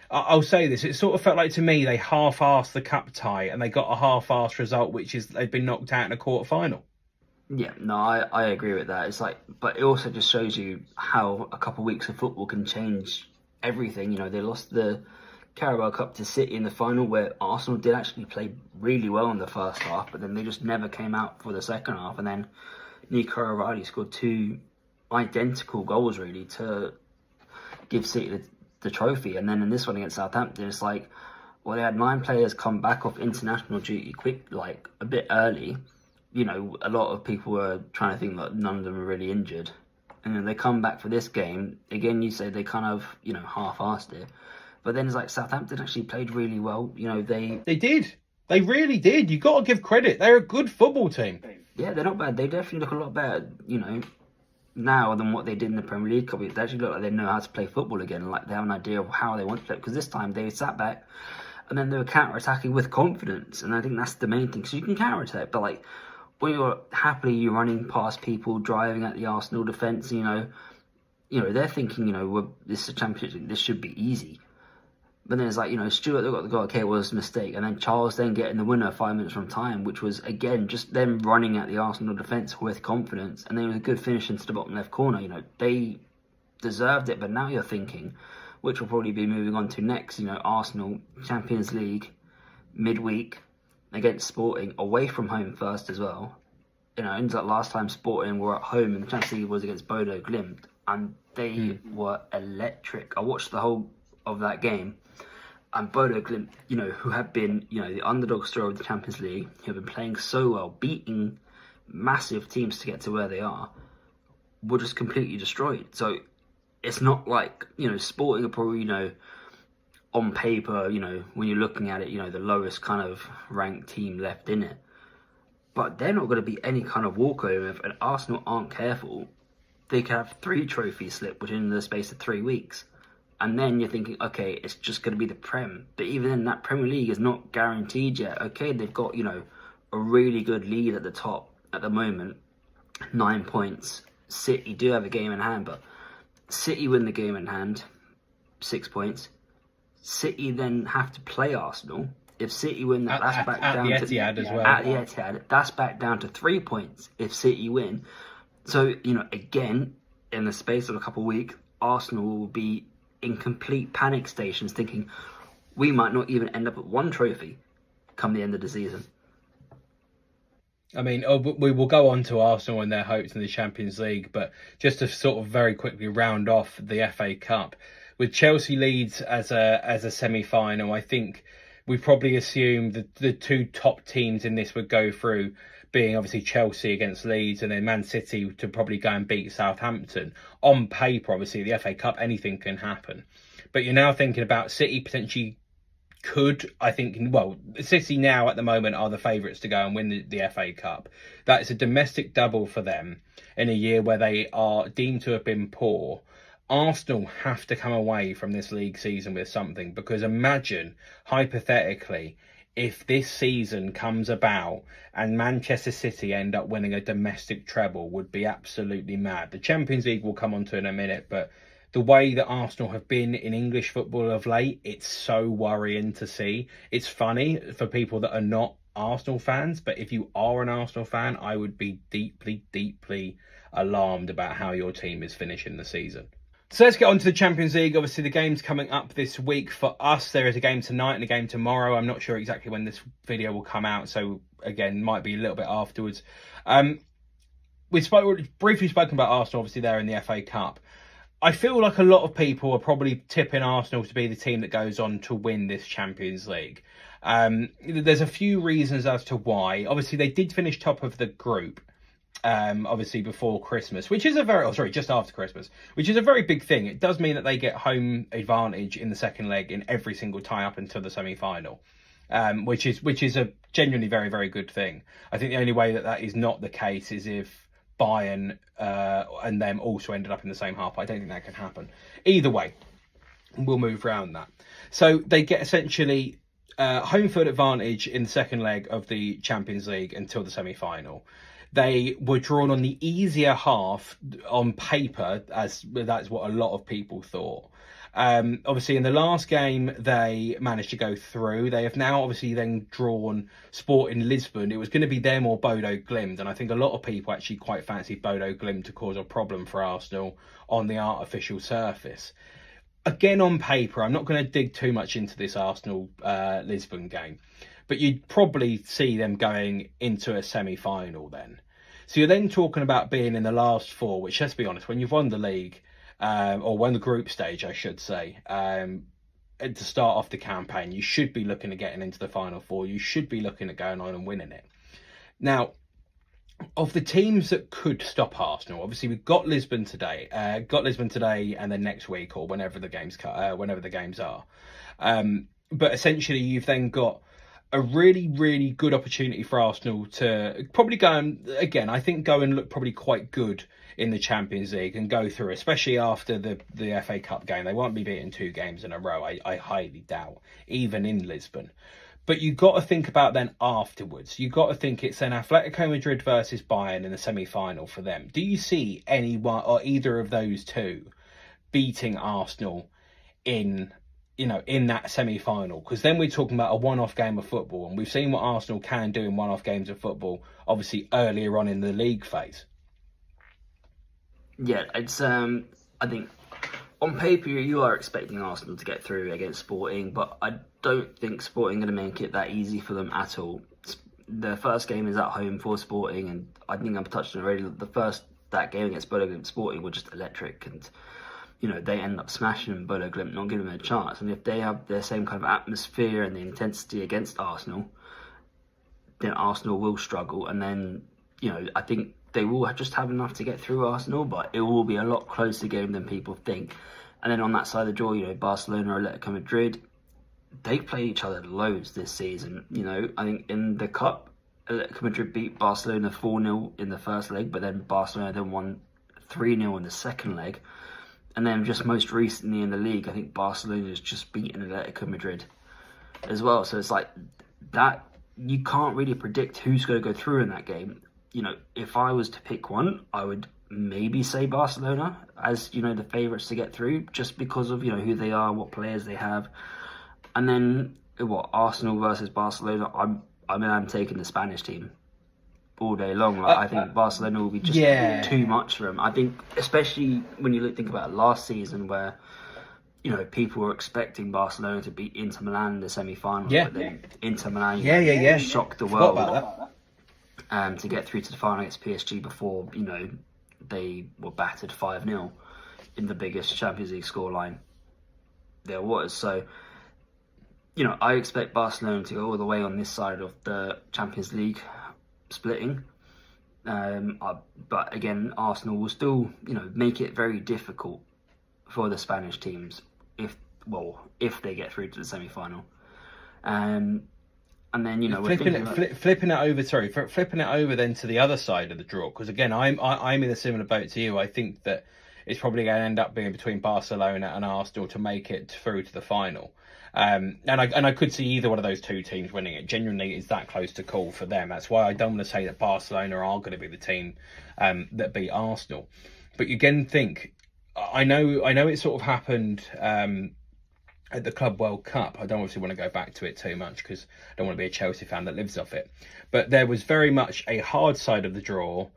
I'll say this, it sort of felt like to me they half-arsed the cup tie and they got a half-arsed result, which is they've been knocked out in a quarter-final. Yeah, no, I agree with that. It's but it also just shows you how a couple of weeks of football can change everything. They lost the Carabao Cup to City in the final, where Arsenal did actually play really well in the first half, but then they just never came out for the second half. And then Nico O'Reilly scored 2 identical goals, really, to give City the trophy. And then in this one against Southampton, it's they had 9 players come back off international duty a bit early. A lot of people were trying to think that none of them were really injured. And then they come back for this game. Again, you say they kind of, half-assed it. But then it's Southampton actually played really well. They did. They really did. You got to give credit. They're a good football team. Yeah, they're not bad. They definitely look a lot better, now than what they did in the Premier League Cup. They actually look like they know how to play football again. They have an idea of how they want to play. Because this time they sat back and then they were counter-attacking with confidence. And I think that's the main thing. So you can counter-attack, but when you're running past people, driving at the Arsenal defence, they're thinking, this is a Championship, this should be easy. But then it's Stuart that got the goal, okay, well, it was a mistake. And then Charles then getting the winner 5 minutes from time, which was, again, just them running at the Arsenal defence with confidence. And then it was a good finish into the bottom left corner. They deserved it, but now you're thinking, which will probably be moving on to next, Arsenal, Champions League, midweek, against Sporting, away from home first as well. Ends up last time Sporting were at home and the Champions League was against Bodo Glimt, and they were electric. I watched the whole of that game, And Bodo Glimt, who have been, the underdog story of the Champions League, who have been playing so well, beating massive teams to get to where they are, were just completely destroyed. So it's not like, Sporting are probably, on paper, when you're looking at it, the lowest kind of ranked team left in it. But they're not going to be any kind of walkover. If Arsenal aren't careful, they could have 3 trophies slip within the space of 3 weeks. And then you're thinking, okay, it's just going to be the Prem. But even then, that Premier League is not guaranteed yet. Okay, they've got, a really good lead at the top at the moment. 9 points. City do have a game in hand, but City win the game in hand. 6 points. City then have to play Arsenal. If City win that, that's back down the to Etihad as well. At the Etihad, that's back down to 3 points if City win. So, again, in the space of a couple of weeks, Arsenal will be in complete panic stations, thinking we might not even end up at 1 trophy come the end of the season. I mean, we will go on to Arsenal and their hopes in the Champions League, but just to sort of very quickly round off the FA Cup, with Chelsea Leeds as a semi-final, I think we probably assumed that the 2 top teams in this would go through, being obviously Chelsea against Leeds and then Man City to probably go and beat Southampton. On paper, obviously, the FA Cup, anything can happen. But you're now thinking about City potentially City now at the moment are the favourites to go and win the FA Cup. That is a domestic double for them in a year where they are deemed to have been poor. Arsenal have to come away from this league season with something, because imagine, hypothetically, if this season comes about and Manchester City end up winning a domestic treble, would be absolutely mad. The Champions League we'll come on to in a minute, but the way that Arsenal have been in English football of late, it's so worrying to see. It's funny for people that are not Arsenal fans, but if you are an Arsenal fan, I would be deeply, deeply alarmed about how your team is finishing the season. So let's get on to the Champions League. Obviously, the game's coming up this week for us. There is a game tonight and a game tomorrow. I'm not sure exactly when this video will come out, so again, might be a little bit afterwards. We've briefly spoken about Arsenal, obviously, there in the FA Cup. I feel like a lot of people are probably tipping Arsenal to be the team that goes on to win this Champions League. There's a few reasons as to why. Obviously, they did finish top of the group. Obviously before Christmas, just after Christmas, which is a very big thing. It does mean that they get home advantage in the second leg in every single tie up until the semi-final, which is a genuinely very, very good thing. I think the only way that is not the case is if Bayern and them also ended up in the same half. I don't think that can happen. Either way, we'll move around that. So they get essentially home field advantage in the second leg of the Champions League until the semi-final. They were drawn on the easier half on paper, as that's what a lot of people thought. Obviously, in the last game, they managed to go through. They have now obviously then drawn Sporting Lisbon. It was going to be them or Bodo Glimt, and I think a lot of people actually quite fancied Bodo Glimt to cause a problem for Arsenal on the artificial surface. Again, on paper, I'm not going to dig too much into this Arsenal-Lisbon game, but you'd probably see them going into a semi-final then. So you're then talking about being in the last 4, which, let's be honest, when you've won the league, or won the group stage, I should say, to start off the campaign, you should be looking at getting into the final 4. You should be looking at going on and winning it. Now, of the teams that could stop Arsenal, obviously we've got Lisbon today, and then next week or whenever the games are. But essentially, you've then got a really, really good opportunity for Arsenal to probably go and, again, I think go and look probably quite good in the Champions League and go through, especially after the FA Cup game. They won't be beating 2 games in a row, I highly doubt, even in Lisbon. But you've got to think about then afterwards. You've got to think it's then Atletico Madrid versus Bayern in the semi-final for them. Do you see anyone or either of those two beating Arsenal in that semi-final? Because then we're talking about a one-off game of football, and we've seen what Arsenal can do in one-off games of football, obviously earlier on in the league phase. Yeah, it's I think on paper you are expecting Arsenal to get through against Sporting, but I don't think Sporting are going to make it that easy for them at all. The first game is at home for Sporting, and I think I've touched on already. That game against Sporting was just electric, and they end up smashing Bolo Glimt, not giving them a chance. And if they have the same kind of atmosphere and the intensity against Arsenal, then Arsenal will struggle. And then, I think they will just have enough to get through Arsenal, but it will be a lot closer game than people think. And then on that side of the draw, Barcelona or Atletico Madrid, they play each other loads this season. I think in the Cup, Atletico Madrid beat Barcelona 4-0 in the first leg, but then Barcelona then won 3-0 in the second leg. And then just most recently in the league, I think Barcelona has just beaten Atletico Madrid as well. So it's like that, you can't really predict who's going to go through in that game. If I was to pick one, I would maybe say Barcelona as, the favourites to get through, just because of, who they are, what players they have. And then, Arsenal versus Barcelona, I'm taking the Spanish team all day long. I think Barcelona will be just too much for them. I think, especially when you think about last season, where people were expecting Barcelona to beat Inter Milan in the semi-final, but then Inter Milan shocked the world to get through to the final against PSG before they were battered 5-0 in the biggest Champions League scoreline there was. So I expect Barcelona to go all the way on this side of the Champions League splitting. But again, Arsenal will still, make it very difficult for the Spanish teams if they get through to the semi-final. And then, flipping it over then to the other side of the draw, because again, I'm in a similar boat to you. I think that it's probably going to end up being between Barcelona and Arsenal to make it through to the final. And I could see either one of those two teams winning it. Genuinely, it's that close to call for them. That's why I don't want to say that Barcelona are going to be the team that beat Arsenal. But you again think, I know it sort of happened at the Club World Cup. I don't obviously want to go back to it too much because I don't want to be a Chelsea fan that lives off it. But there was very much a hard side of the draw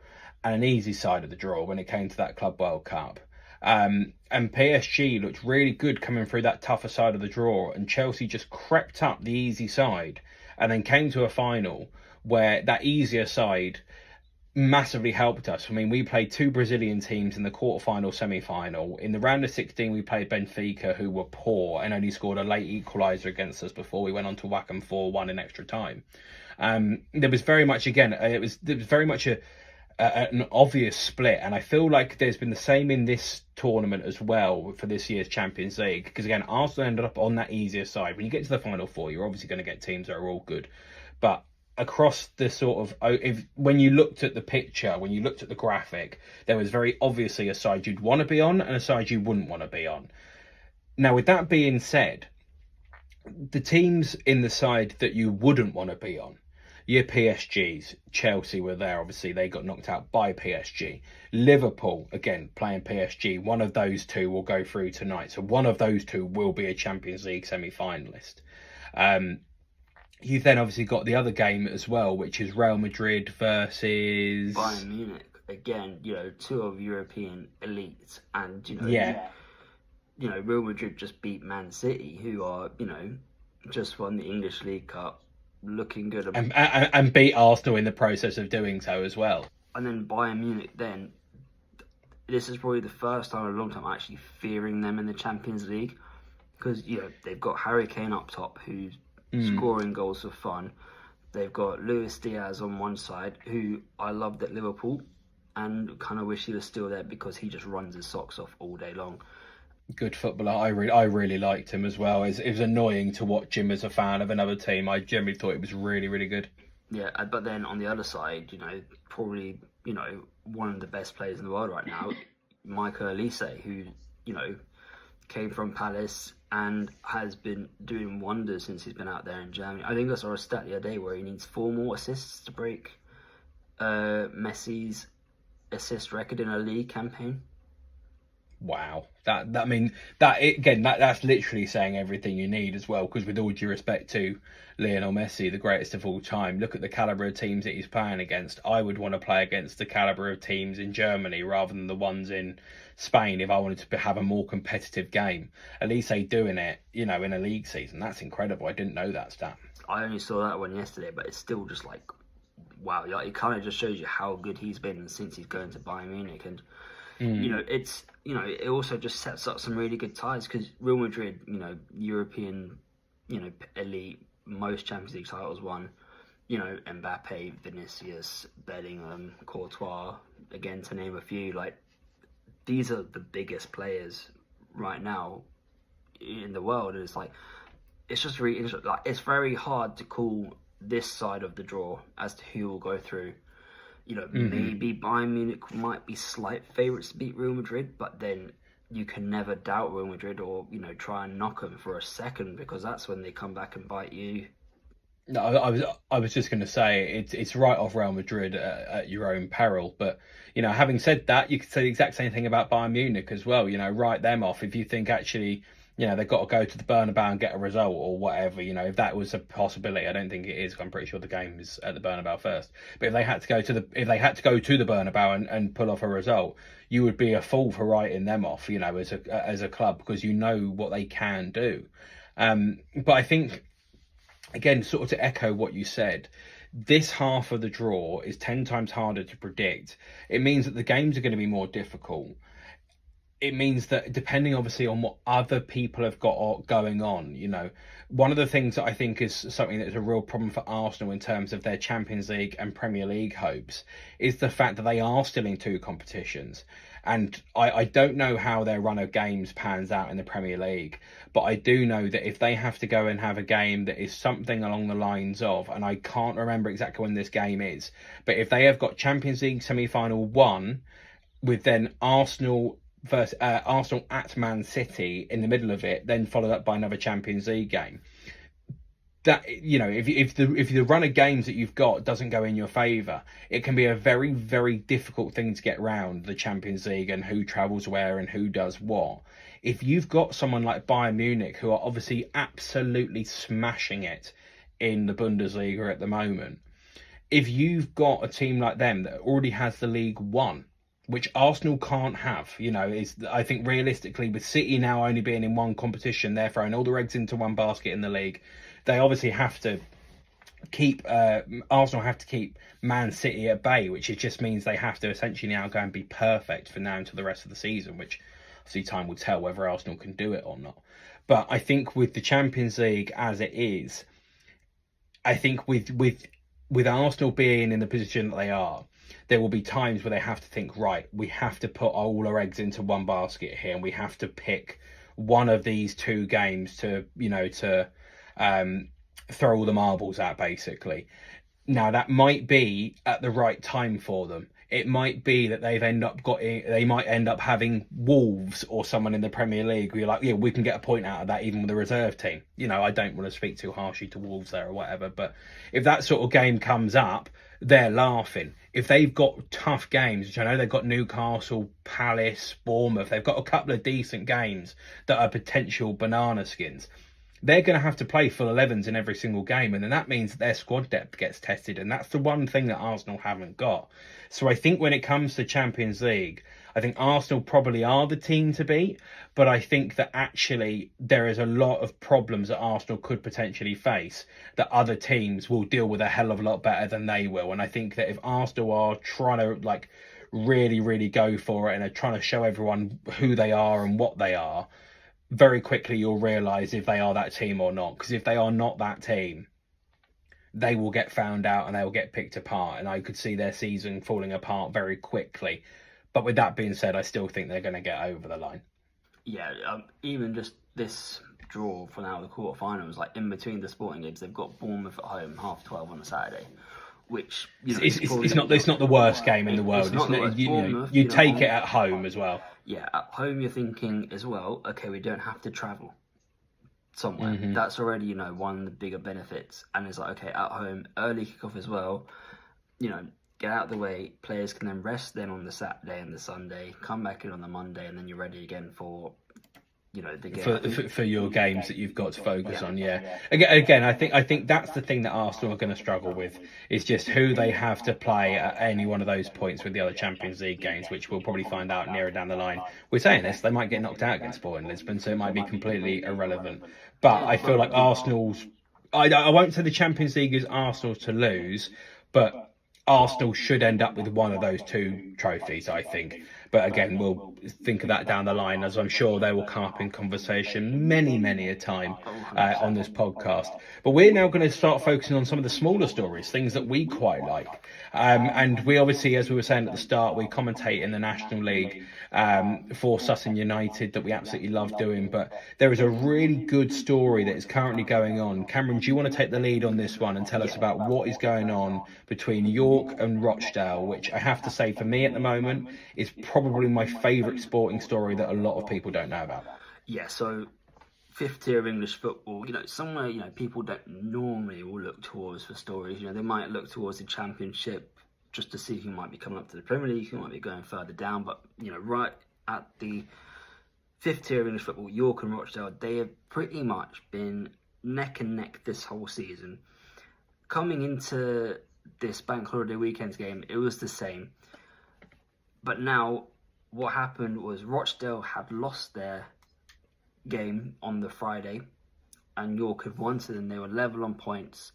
and an easy side of the draw when it came to that Club World Cup. And PSG looked really good coming through that tougher side of the draw, and Chelsea just crept up the easy side and then came to a final where that easier side massively helped us. I mean, we played two Brazilian teams in the quarterfinal, semi-final. In the round of 16, we played Benfica, who were poor and only scored a late equaliser against us before we went on to whack them 4-1 in extra time. There was very much, there was very much an obvious split, and I feel like there's been the same in this tournament as well for this year's Champions League, because again, Arsenal ended up on that easier side. When you get to the final four, you're obviously going to get teams that are all good, but across the sort of, when you looked at the picture, when you looked at the graphic, there was very obviously a side you'd want to be on and a side you wouldn't want to be on. Now, with that being said, the teams in the side that you wouldn't want to be on, your PSGs, Chelsea were there, obviously they got knocked out by PSG. Liverpool, again, playing PSG, one of those two will go through tonight. So one of those two will be a Champions League semi-finalist. You've then obviously got the other game as well, which is Real Madrid versus Bayern Munich. Again, two of European elites, and Real Madrid just beat Man City, who are just won the English League Cup, looking good, and beat Arsenal in the process of doing so as well. And then Bayern Munich. Then this is probably the first time in a long time I'm actually fearing them in the Champions League, because they've got Harry Kane up top, who's scoring goals for fun. They've got Luis Diaz on one side, who I loved at Liverpool and kind of wish he was still there because he just runs his socks off all day long. Good footballer. I really liked him as well. It was annoying to watch him as a fan of another team. I generally thought it was really, really good. Yeah, but then on the other side, probably, one of the best players in the world right now, Michael Olise, who, came from Palace and has been doing wonders since he's been out there in Germany. I think I saw a stat the other day where he needs 4 more assists to break Messi's assist record in a league campaign. Wow, that's literally saying everything you need as well, because with all due respect to Lionel Messi, the greatest of all time, look at the calibre of teams that he's playing against. I would want to play against the calibre of teams in Germany rather than the ones in Spain if I wanted to have a more competitive game. Olise doing it, in a league season, that's incredible. I didn't know that stat. I only saw that one yesterday, but it's still just like, wow, it kind of just shows you how good he's been since he's going to Bayern Munich. And, you know, it also just sets up some really good ties because Real Madrid, you know, European, you know, elite, most Champions League titles won. You know, Mbappe, Vinicius, Bellingham, Courtois, again to name a few. Like, these are the biggest players right now in the world, and it's like, it's just really interesting. Like, it's very hard to call this side of the draw as to who will go through. You know, maybe Bayern Munich might be slight favourites to beat Real Madrid, but then you can never doubt Real Madrid or, you know, try and knock them for a second, because that's when they come back and bite you. No, I was just going to say it's right off Real Madrid at your own peril. But, you know, having said that, you could say the exact same thing about Bayern Munich as well. You know, write them off if you think actually, you know, they've got to go to the Bernabeu and get a result or whatever. You know, if that was a possibility, I don't think it is. I'm pretty sure the game is at the Bernabeu first. But if they had to go to the Bernabeu and pull off a result, you would be a fool for writing them off. You know, as a club, because you know what they can do. But I think, again, sort of to echo what you said, this half of the draw is 10 times harder to predict. It means that the games are going to be more difficult. It means that depending obviously on what other people have got going on, you know, one of the things that I think is something that is a real problem for Arsenal in terms of their Champions League and Premier League hopes is the fact that they are still in two competitions. And I don't know how their run of games pans out in the Premier League, but I do know that if they have to go and have a game that is something along the lines of, and I can't remember exactly when this game is, but if they have got Champions League semi-final 1 with then Arsenal at Man City in the middle of it, then followed up by another Champions League game, that, you know, if the run of games that you've got doesn't go in your favour, it can be a very, very difficult thing to get round the Champions League and who travels where and who does what. If you've got someone like Bayern Munich, who are obviously absolutely smashing it in the Bundesliga at the moment, if you've got a team like them that already has the League won, which Arsenal can't have, you know, is, I think realistically, with City now only being in one competition, they're throwing all their eggs into one basket in the league. They obviously have to keep Arsenal have to keep Man City at bay, which it just means they have to essentially now go and be perfect for now until the rest of the season, which obviously time will tell whether Arsenal can do it or not. But I think with the Champions League as it is, I think with Arsenal being in the position that they are, there will be times where they have to think, right, we have to put all our eggs into one basket here, and we have to pick one of these two games to, you know, to throw all the marbles at, basically. Now, that might be at the right time for them. It might be that they might end up having Wolves or someone in the Premier League where you're like, yeah, we can get a point out of that even with the reserve team. You know, I don't want to speak too harshly to Wolves there or whatever, but if that sort of game comes up, they're laughing. If they've got tough games, which I know they've got Newcastle, Palace, Bournemouth, they've got a couple of decent games that are potential banana skins. They're going to have to play full 11s in every single game, and then that means that their squad depth gets tested, and that's the one thing that Arsenal haven't got. So I think when it comes to Champions League, I think Arsenal probably are the team to beat, but I think that actually there is a lot of problems that Arsenal could potentially face that other teams will deal with a hell of a lot better than they will. And I think that if Arsenal are trying to like really, really go for it and are trying to show everyone who they are and what they are, very quickly you'll realise if they are that team or not. Because if they are not that team, they will get found out and they will get picked apart. And I could see their season falling apart very quickly. But with that being said, I still think they're going to get over the line. Yeah, even just this draw for now, the quarterfinals, like in between the sporting games, they've got Bournemouth at home 12:30 on a Saturday, which, you know, it's not the worst game in the world. You take it at home as well. Yeah, at home you're thinking as well, okay, we don't have to travel somewhere. Mm-hmm. That's already, you know, one of the bigger benefits. And it's like, okay, at home, early kickoff as well, you know, get out of the way, players can then rest then on the Saturday and the Sunday, come back in on the Monday, and then you're ready again for, you know, the game. For your games that you've got to focus on, yeah. Again, I think that's the thing that Arsenal are going to struggle with, is just who they have to play at any one of those points with the other Champions League games, which we'll probably find out nearer down the line. We're saying this, they might get knocked out against Sporting Lisbon, so it might be completely irrelevant. But I feel like Arsenal's... I won't say the Champions League is Arsenal to lose, but Arsenal should end up with one of those two trophies, I think. But again, we'll think of that down the line, as I'm sure they will come up in conversation many a time on this podcast. But we're now going to start focusing on some of the smaller stories, things that we quite like. And we obviously, as we were saying at the start, we commentate in the National League for Sutton United that we absolutely love doing. But there is a really good story that is currently going on. Cameron, do you want to take the lead on this one and tell us about what is going on between York and Rochdale, which I have to say for me at the moment is probably my favourite sporting story that a lot of people don't know about. Yeah, so fifth tier of English football, somewhere, people don't normally will look towards for stories. They might look towards the Championship just to see who might be coming up to the Premier League, who might be going further down. But, right at the fifth tier of English football, York and Rochdale, they have pretty much been neck and neck this whole season. Coming into this bank holiday weekend's game, it was the same. But now, what happened was Rochdale had lost their game on the Friday, and York had won, so then they were level on points,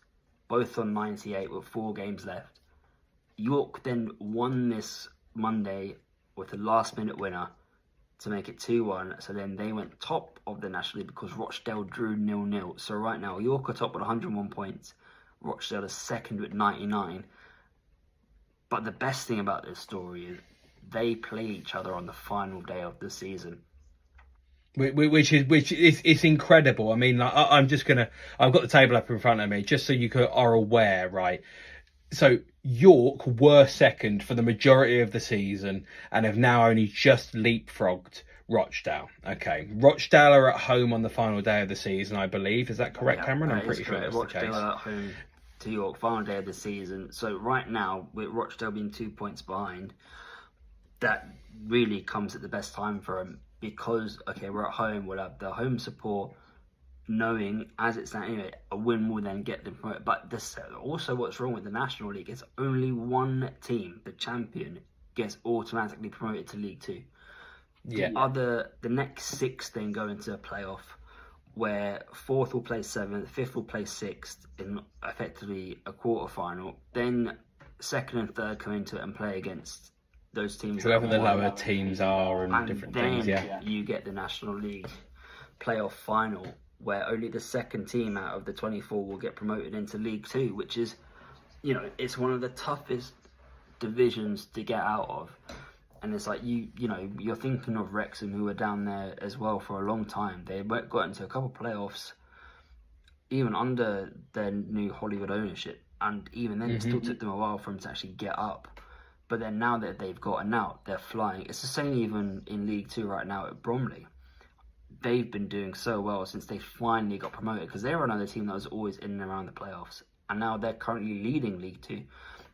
both on 98 with 4 games left. York then won this Monday with a last-minute winner to make it 2-1, so then they went top of the National League because Rochdale drew 0-0. So right now, York are top with 101 points, Rochdale is second with 99. But the best thing about this story is they play each other on the final day of the season. Which is it's incredible. I mean, like, I've got the table up in front of me just so you are aware, right? So York were second for the majority of the season and have now only just leapfrogged Rochdale. Okay, Rochdale are at home on the final day of the season, I believe. Is that correct, Cameron? I'm pretty sure that's the case. Rochdale are at home to York, final day of the season. So right now, with Rochdale being 2 points behind, that really comes at the best time for them because, okay, we're at home, we'll have the home support, knowing as it's now, anyway, a win will then get them promoted. But this also what's wrong with the National League is only one team, the champion, gets automatically promoted to League Two. Yeah. The next 6 then go into a playoff where 4th will play 7th, 5th will play 6th in effectively a quarter-final. Then 2nd and 3rd come into it and play against those teams. Whoever the lower teams are and different things, yeah. You get the National League playoff final where only the 2nd team out of the 24 will get promoted into League Two, which is, it's one of the toughest divisions to get out of. And it's like, you're thinking of Wrexham, who were down there as well for a long time. They got into a couple of playoffs, even under their new Hollywood ownership. And even then, it still took them a while for them to actually get up. But then now that they've gotten out, they're flying. It's the same even in League Two right now at Bromley. They've been doing so well since they finally got promoted, because they were another team that was always in and around the playoffs. And now they're currently leading League Two.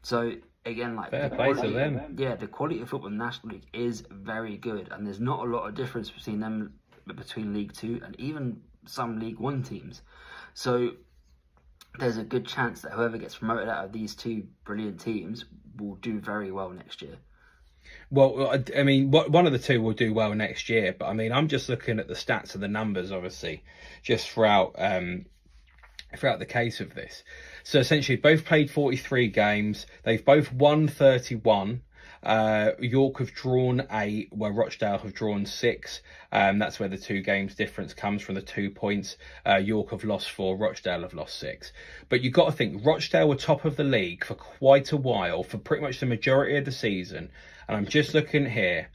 So again, like, fair play to them. Yeah, the quality of football in the National League is very good, and there's not a lot of difference between them, between League Two and even some League One teams. So there's a good chance that whoever gets promoted out of these 2 brilliant teams will do very well next year. Well, I mean, one of the 2 will do well next year, but I mean, I'm just looking at the stats and the numbers, obviously, just throughout the case of this. So essentially, both played 43 games. They've both won 31. York have drawn 8, where Rochdale have drawn 6. That's where the 2 games difference comes from, the 2 points. York have lost 4, Rochdale have lost 6. But you've got to think, Rochdale were top of the league for quite a while, for pretty much the majority of the season. And I'm just looking here.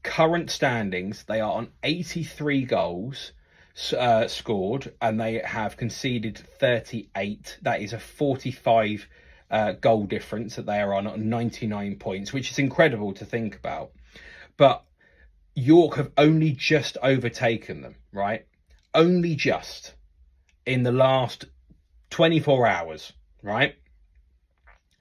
Current standings, they are on 83 goals scored, and they have conceded 38. That is a 45 goal difference that they are on 99 points, which is incredible to think about. But York have only just overtaken them, right? Only just in the last 24 hours, right?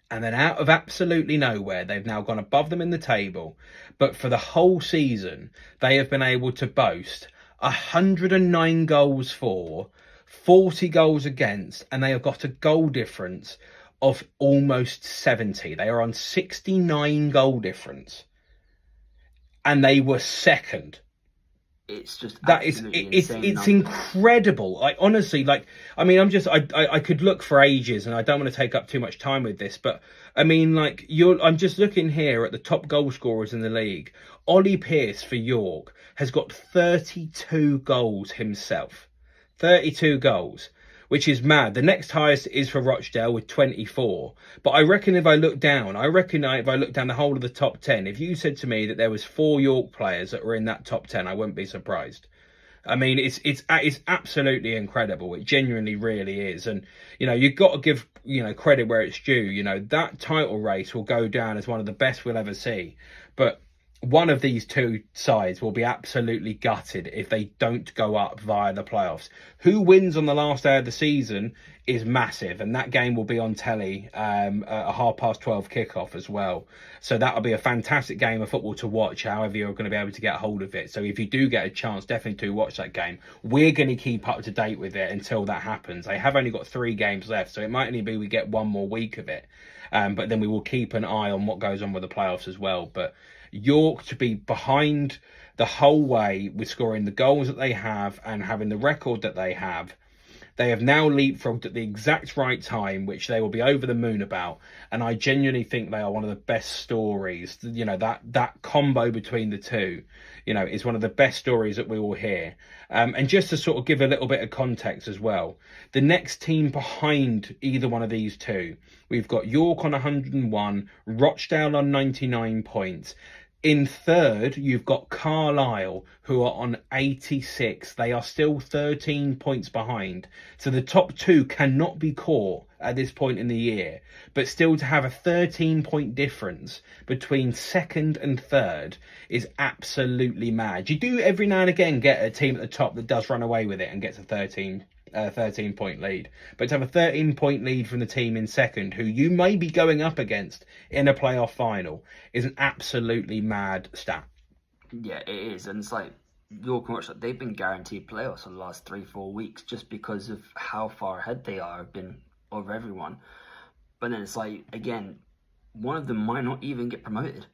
And then out of absolutely nowhere, they've now gone above them in the table. But for the whole season, they have been able to boast 109 goals for, 40 goals against, and they have got a goal difference of almost 70. They are on 69 goal difference. And they were second. It's just That is, absolutely it's insane numbers. incredible. Like, honestly, like, I mean, I could look for ages, and I don't want to take up too much time with this, but I mean, like, I'm just looking here at the top goal scorers in the league. Ollie Pearce for York has got 32 goals himself. 32 goals, which is mad. The next highest is for Rochdale with 24. But I reckon if I look down, if I look down the whole of the top 10, if you said to me that there was 4 York players that were in that top 10, I wouldn't be surprised. I mean, it's absolutely incredible. It genuinely really is. And, you know, you've got to give, you know, credit where it's due. You know, that title race will go down as one of the best we'll ever see. But one of these two sides will be absolutely gutted if they don't go up via the playoffs. Who wins on the last day of the season is massive, and that game will be on telly at a 12:30 kickoff as well. So that'll be a fantastic game of football to watch, however you're going to be able to get a hold of it. So if you do get a chance, definitely do watch that game. We're going to keep up to date with it until that happens. They have only got 3 games left, so it might only be we get 1 more week of it. But then we will keep an eye on what goes on with the playoffs as well. But York to be behind the whole way with scoring the goals that they have and having the record that they have now leapfrogged at the exact right time, which they will be over the moon about. And I genuinely think they are one of the best stories. You know, that combo between the two, you know, is one of the best stories that we will hear. And just to sort of give a little bit of context as well, the next team behind either one of these two, we've got York on 101, Rochdale on 99 points. In third, you've got Carlisle, who are on 86. They are still 13 points behind. So the top 2 cannot be caught at this point in the year. But still to have a 13-point difference between second and third is absolutely mad. You do every now and again get a team at the top that does run away with it and gets a 13-point lead. But to have a 13-point lead from the team in second, who you may be going up against in a playoff final, is an absolutely mad stat. Yeah, it is. And it's like, York and Rochdale, they've been guaranteed playoffs for the last 3-4 weeks just because of how far ahead they have been of everyone. But then it's like, again, one of them might not even get promoted.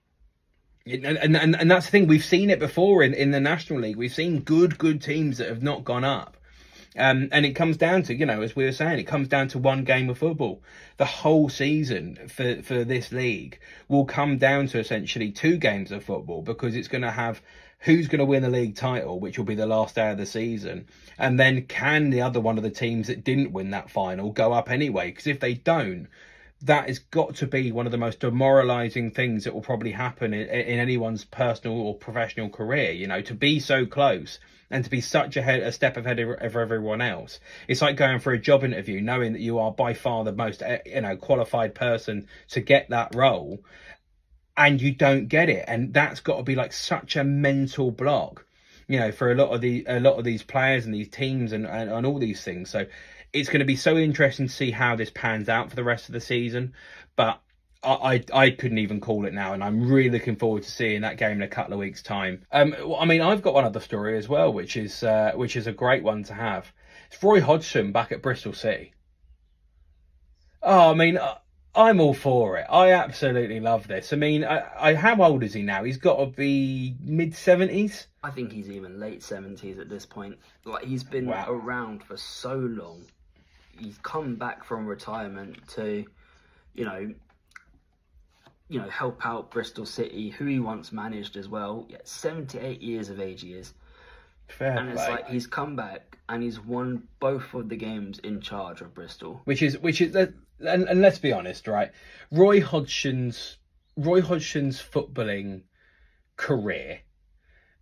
And that's the thing. We've seen it before in the National League. We've seen good teams that have not gone up. And it comes down to, you know, as we were saying, it comes down to one game of football. The whole season for this league will come down to essentially 2 games of football, because it's going to have who's going to win the league title, which will be the last day of the season. And then can the other one of the teams that didn't win that final go up anyway? Because if they don't, that has got to be one of the most demoralising things that will probably happen in anyone's personal or professional career, you know, to be so close and to be such a step ahead of everyone else. It's like going for a job interview, knowing that you are by far the most, you know, qualified person to get that role, and you don't get it. And that's got to be like such a mental block, you know, for a lot of these players and these teams and all these things. So it's going to be so interesting to see how this pans out for the rest of the season. But I couldn't even call it now, and I'm really looking forward to seeing that game in a couple of weeks' time. I mean, I've got one other story as well, which is a great one to have. It's Roy Hodgson back at Bristol City. Oh, I mean, I'm all for it. I absolutely love this. I mean, how old is he now? He's got to be mid-70s. I think he's even late 70s at this point. Like, he's been around for so long. He's come back from retirement to, you know, help out Bristol City, who he once managed as well. Yeah, 78 years of age he is. Fair and play. It's like he's come back and he's won both of the games in charge of Bristol. Which is and let's be honest, right? Roy Hodgson's footballing career,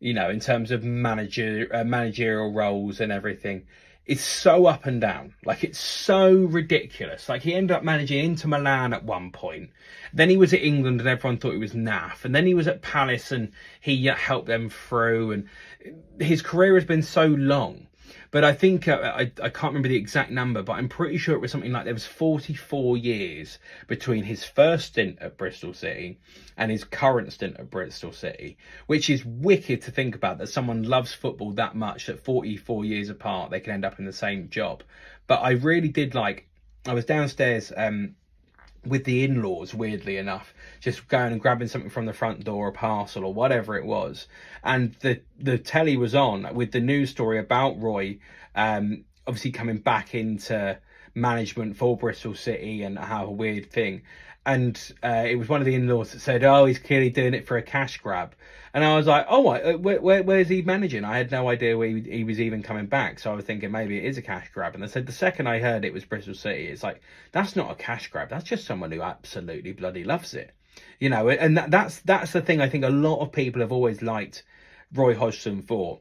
you know, in terms of managerial roles and everything, is so up and down. Like, it's so ridiculous. Like, he ended up managing Inter Milan at one point. Then he was at England and everyone thought he was naff. And then he was at Palace and he helped them through. And his career has been so long. But I think, I can't remember the exact number, but I'm pretty sure it was something like there was 44 years between his first stint at Bristol City and his current stint at Bristol City, which is wicked to think about, that someone loves football that much that 44 years apart, they can end up in the same job. But I really did I was downstairs with the in-laws, weirdly enough, just going and grabbing something from the front door, a parcel or whatever it was, and the telly was on with the news story about Roy, obviously coming back into management for Bristol City and how a weird thing. And it was one of the in-laws that said, "Oh, he's clearly doing it for a cash grab." And I was like, "Oh, where's he managing?" I had no idea where he was even coming back. So I was thinking maybe it is a cash grab. And they said the second I heard it was Bristol City, it's like, that's not a cash grab. That's just someone who absolutely bloody loves it. You know, and that's the thing I think a lot of people have always liked Roy Hodgson for.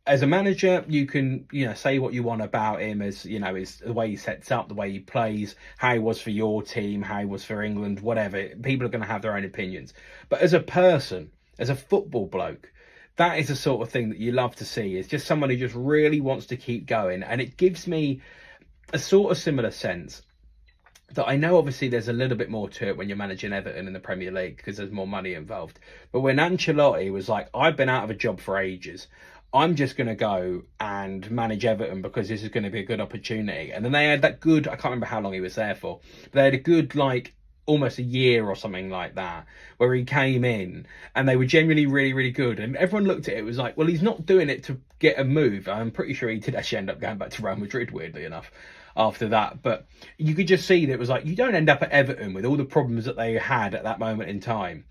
As a manager, you can, say what you want about him, as, the way he sets up, the way he plays, how he was for your team, how he was for England, whatever. People are going to have their own opinions. But as a person, as a football bloke, that is the sort of thing that you love to see. It's just someone who just really wants to keep going. And it gives me a sort of similar sense that I know obviously there's a little bit more to it when you're managing Everton in the Premier League because there's more money involved. But when Ancelotti was like, I've been out of a job for ages, I'm just going to go and manage Everton because this is going to be a good opportunity. And then they had that good, I can't remember how long he was there for, but they had a good, almost a year or something like that, where he came in and they were genuinely really, really good. And everyone looked at it, was like, well, he's not doing it to get a move. I'm pretty sure he did actually end up going back to Real Madrid, weirdly enough, after that. But you could just see that it was like, you don't end up at Everton with all the problems that they had at that moment in time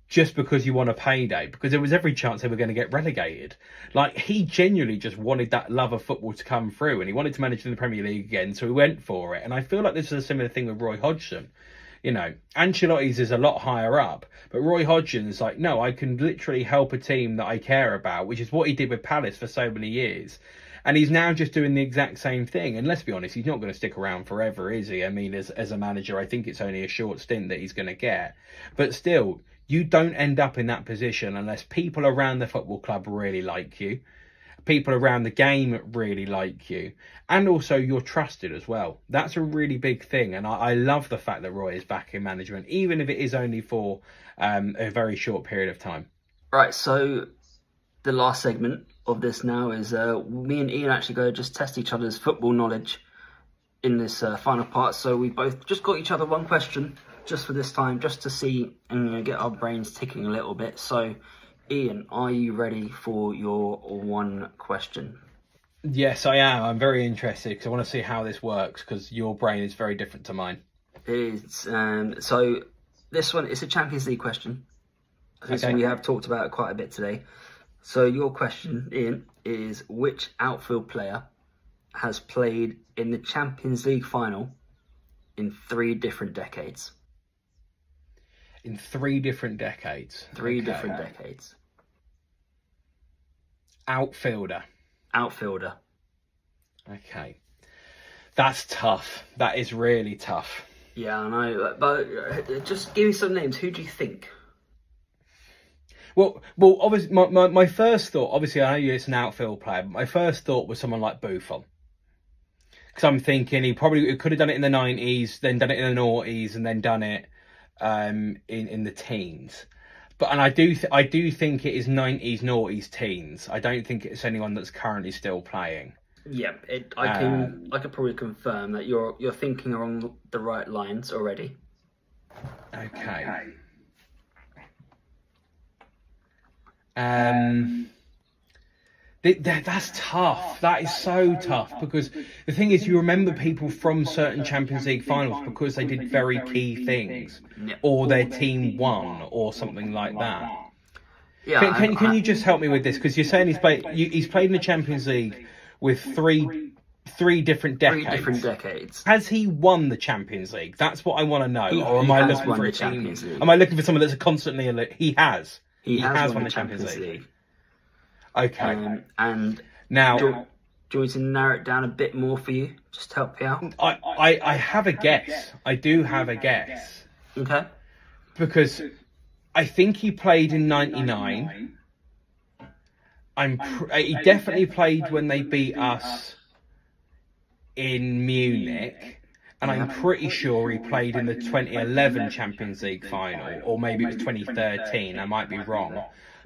just because you want a payday, because there was every chance they were going to get relegated. Like, he genuinely just wanted that love of football to come through, and he wanted to manage in the Premier League again, so he went for it. And I feel like this is a similar thing with Roy Hodgson. Ancelotti's is a lot higher up, but Roy Hodgson's like, no, I can literally help a team that I care about, which is what he did with Palace for so many years. And he's now just doing the exact same thing. And let's be honest, he's not going to stick around forever, is he? I mean, as a manager, I think it's only a short stint that he's going to get. But still, you don't end up in that position unless people around the football club really like you, people around the game really like you, and also you're trusted as well. That's a really big thing. And I love the fact that Roy is back in management, even if it is only for a very short period of time. Right, so the last segment of this now is me and Ian actually go just test each other's football knowledge in this final part. So we both just got each other one question just for this time, just to see and get our brains ticking a little bit. So Ian, are you ready for your one question? Yes, I am. I'm very interested because I want to see how this works, because your brain is very different to mine. It's so this one is a Champions League question. Okay. We have talked about it quite a bit today. So your question, Ian, is which outfield player has played in the Champions League final in 3 different decades? In 3 different decades? Three different decades. Outfielder. Okay. That's tough. That is really tough. Yeah, I know. But just give me some names. Who do you think? Well, obviously, my first thought, obviously, I know it's an outfield player, but my first thought was someone like Buffon. Because I'm thinking he probably could have done it in the 90s, then done it in the noughties, and then done it in the teens. And I do think it is 90s, noughties, teens. I don't think it's anyone that's currently still playing. Yeah, I could probably confirm that you're thinking along the right lines already. Okay. That's tough. That is so tough, because the thing is, you remember people from certain Champions League finals because they did very key things, or their team won, or something like that. Yeah. Can you just help me with this? Because you're saying he's played in the Champions League with three different decades. 3 different decades. Has he won the Champions League? That's what I want to know. Or am I looking for a team? Am I looking for someone that's constantly elite? He has. He has won the Champions League. Okay. And now, do you want me to narrow it down a bit more for you? Just to help you out? I have a guess. I do have a guess. Okay. Because I think he played in 99. He definitely played when they beat us in Munich. And I'm pretty sure he played in the 2011 Champions League final. Or maybe it was 2013. I might be wrong.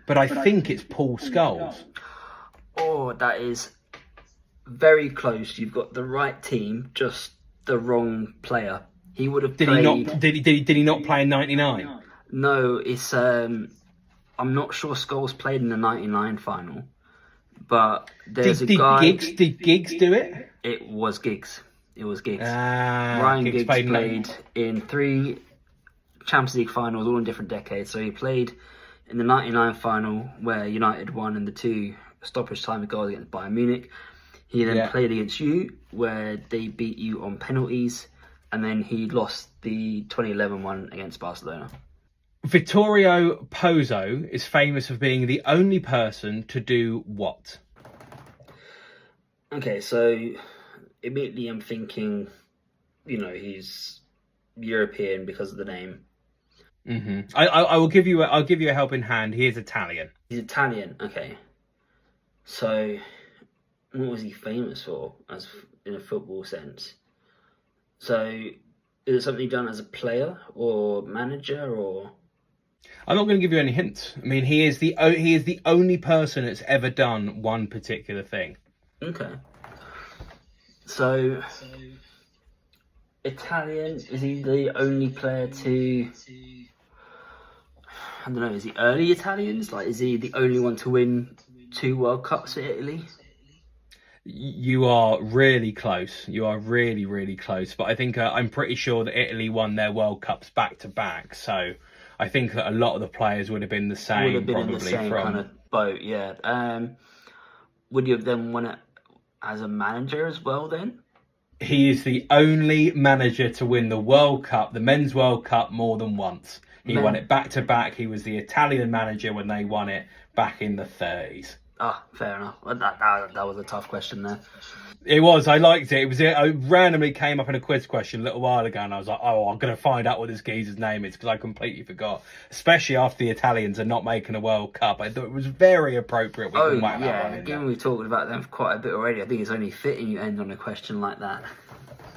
But I think it's Paul Scholes. Oh, that is very close. You've got the right team, just the wrong player. He would have Did played. he not? Did he not play in '99? No, it's I'm not sure Scholes played in the '99 final, but there's a guy. Did Giggs do it? It was Giggs. It was Giggs. Ah, Ryan Giggs played played in 3 Champions League finals, all in different decades. So he played in the '99 final where United won in the 2 stoppage time goals against Bayern Munich. He then played against you where they beat you on penalties, and then he lost the 2011 one against Barcelona. Vittorio Pozzo is famous for being the only person to do what? Okay, so immediately I'm thinking, he's European because of the name. Mm-hmm. I will give you a helping hand. He is Italian. He's Italian. Okay. So, what was he famous for, as in a football sense? So, is it something done as a player or manager or? I'm not going to give you any hints. I mean, he is the only person that's ever done one particular thing. Okay. So, Italian, is he the only player to, I don't know, is he early Italians? Like, is he the only one to win 2 World Cups for Italy? You are really close. You are really, really close. But I think I'm pretty sure that Italy won their World Cups back to back. So I think that a lot of the players would have been the same. Would have been probably in the same from kind of boat, yeah. Would you have then won it as a manager as well then? He is the only manager to win the World Cup, the Men's World Cup, more than once. He won it back to back. He was the Italian manager when they won it back in the 30s. Ah, fair enough. That was a tough question there. It was. I liked it. It randomly came up in a quiz question a little while ago, and I was like, "Oh, I'm going to find out what this geezer's name is," because I completely forgot. Especially after the Italians are not making a World Cup, I thought it was very appropriate. Given we've talked about them for quite a bit already, I think it's only fitting you end on a question like that.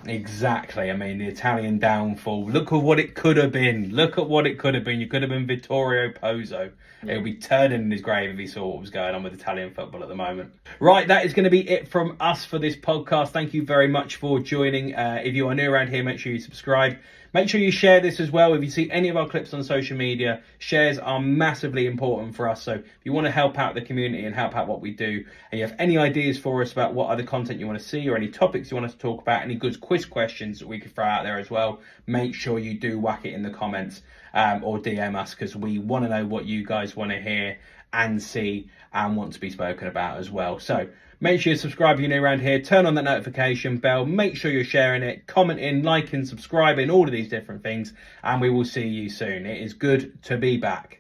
Exactly. I mean, the Italian downfall. Look at what it could have been. Look at what it could have been. You could have been Vittorio Pozzo. Yeah. It would be turning in his grave if he saw what was going on with Italian football at the moment. Right, that is going to be it from us for this podcast. Thank you very much for joining. If you are new around here, make sure you subscribe. Make sure you share this as well. If you see any of our clips on social media, shares are massively important for us. So if you want to help out the community and help out what we do, and you have any ideas for us about what other content you want to see or any topics you want us to talk about, any good quiz questions that we could throw out there as well, make sure you do whack it in the comments or DM us, because we want to know what you guys want to hear and see and want to be spoken about as well. So make sure you subscribe if you're new around here. Turn on that notification bell. Make sure you're sharing it, commenting, liking, subscribing, all of these different things. And we will see you soon. It is good to be back.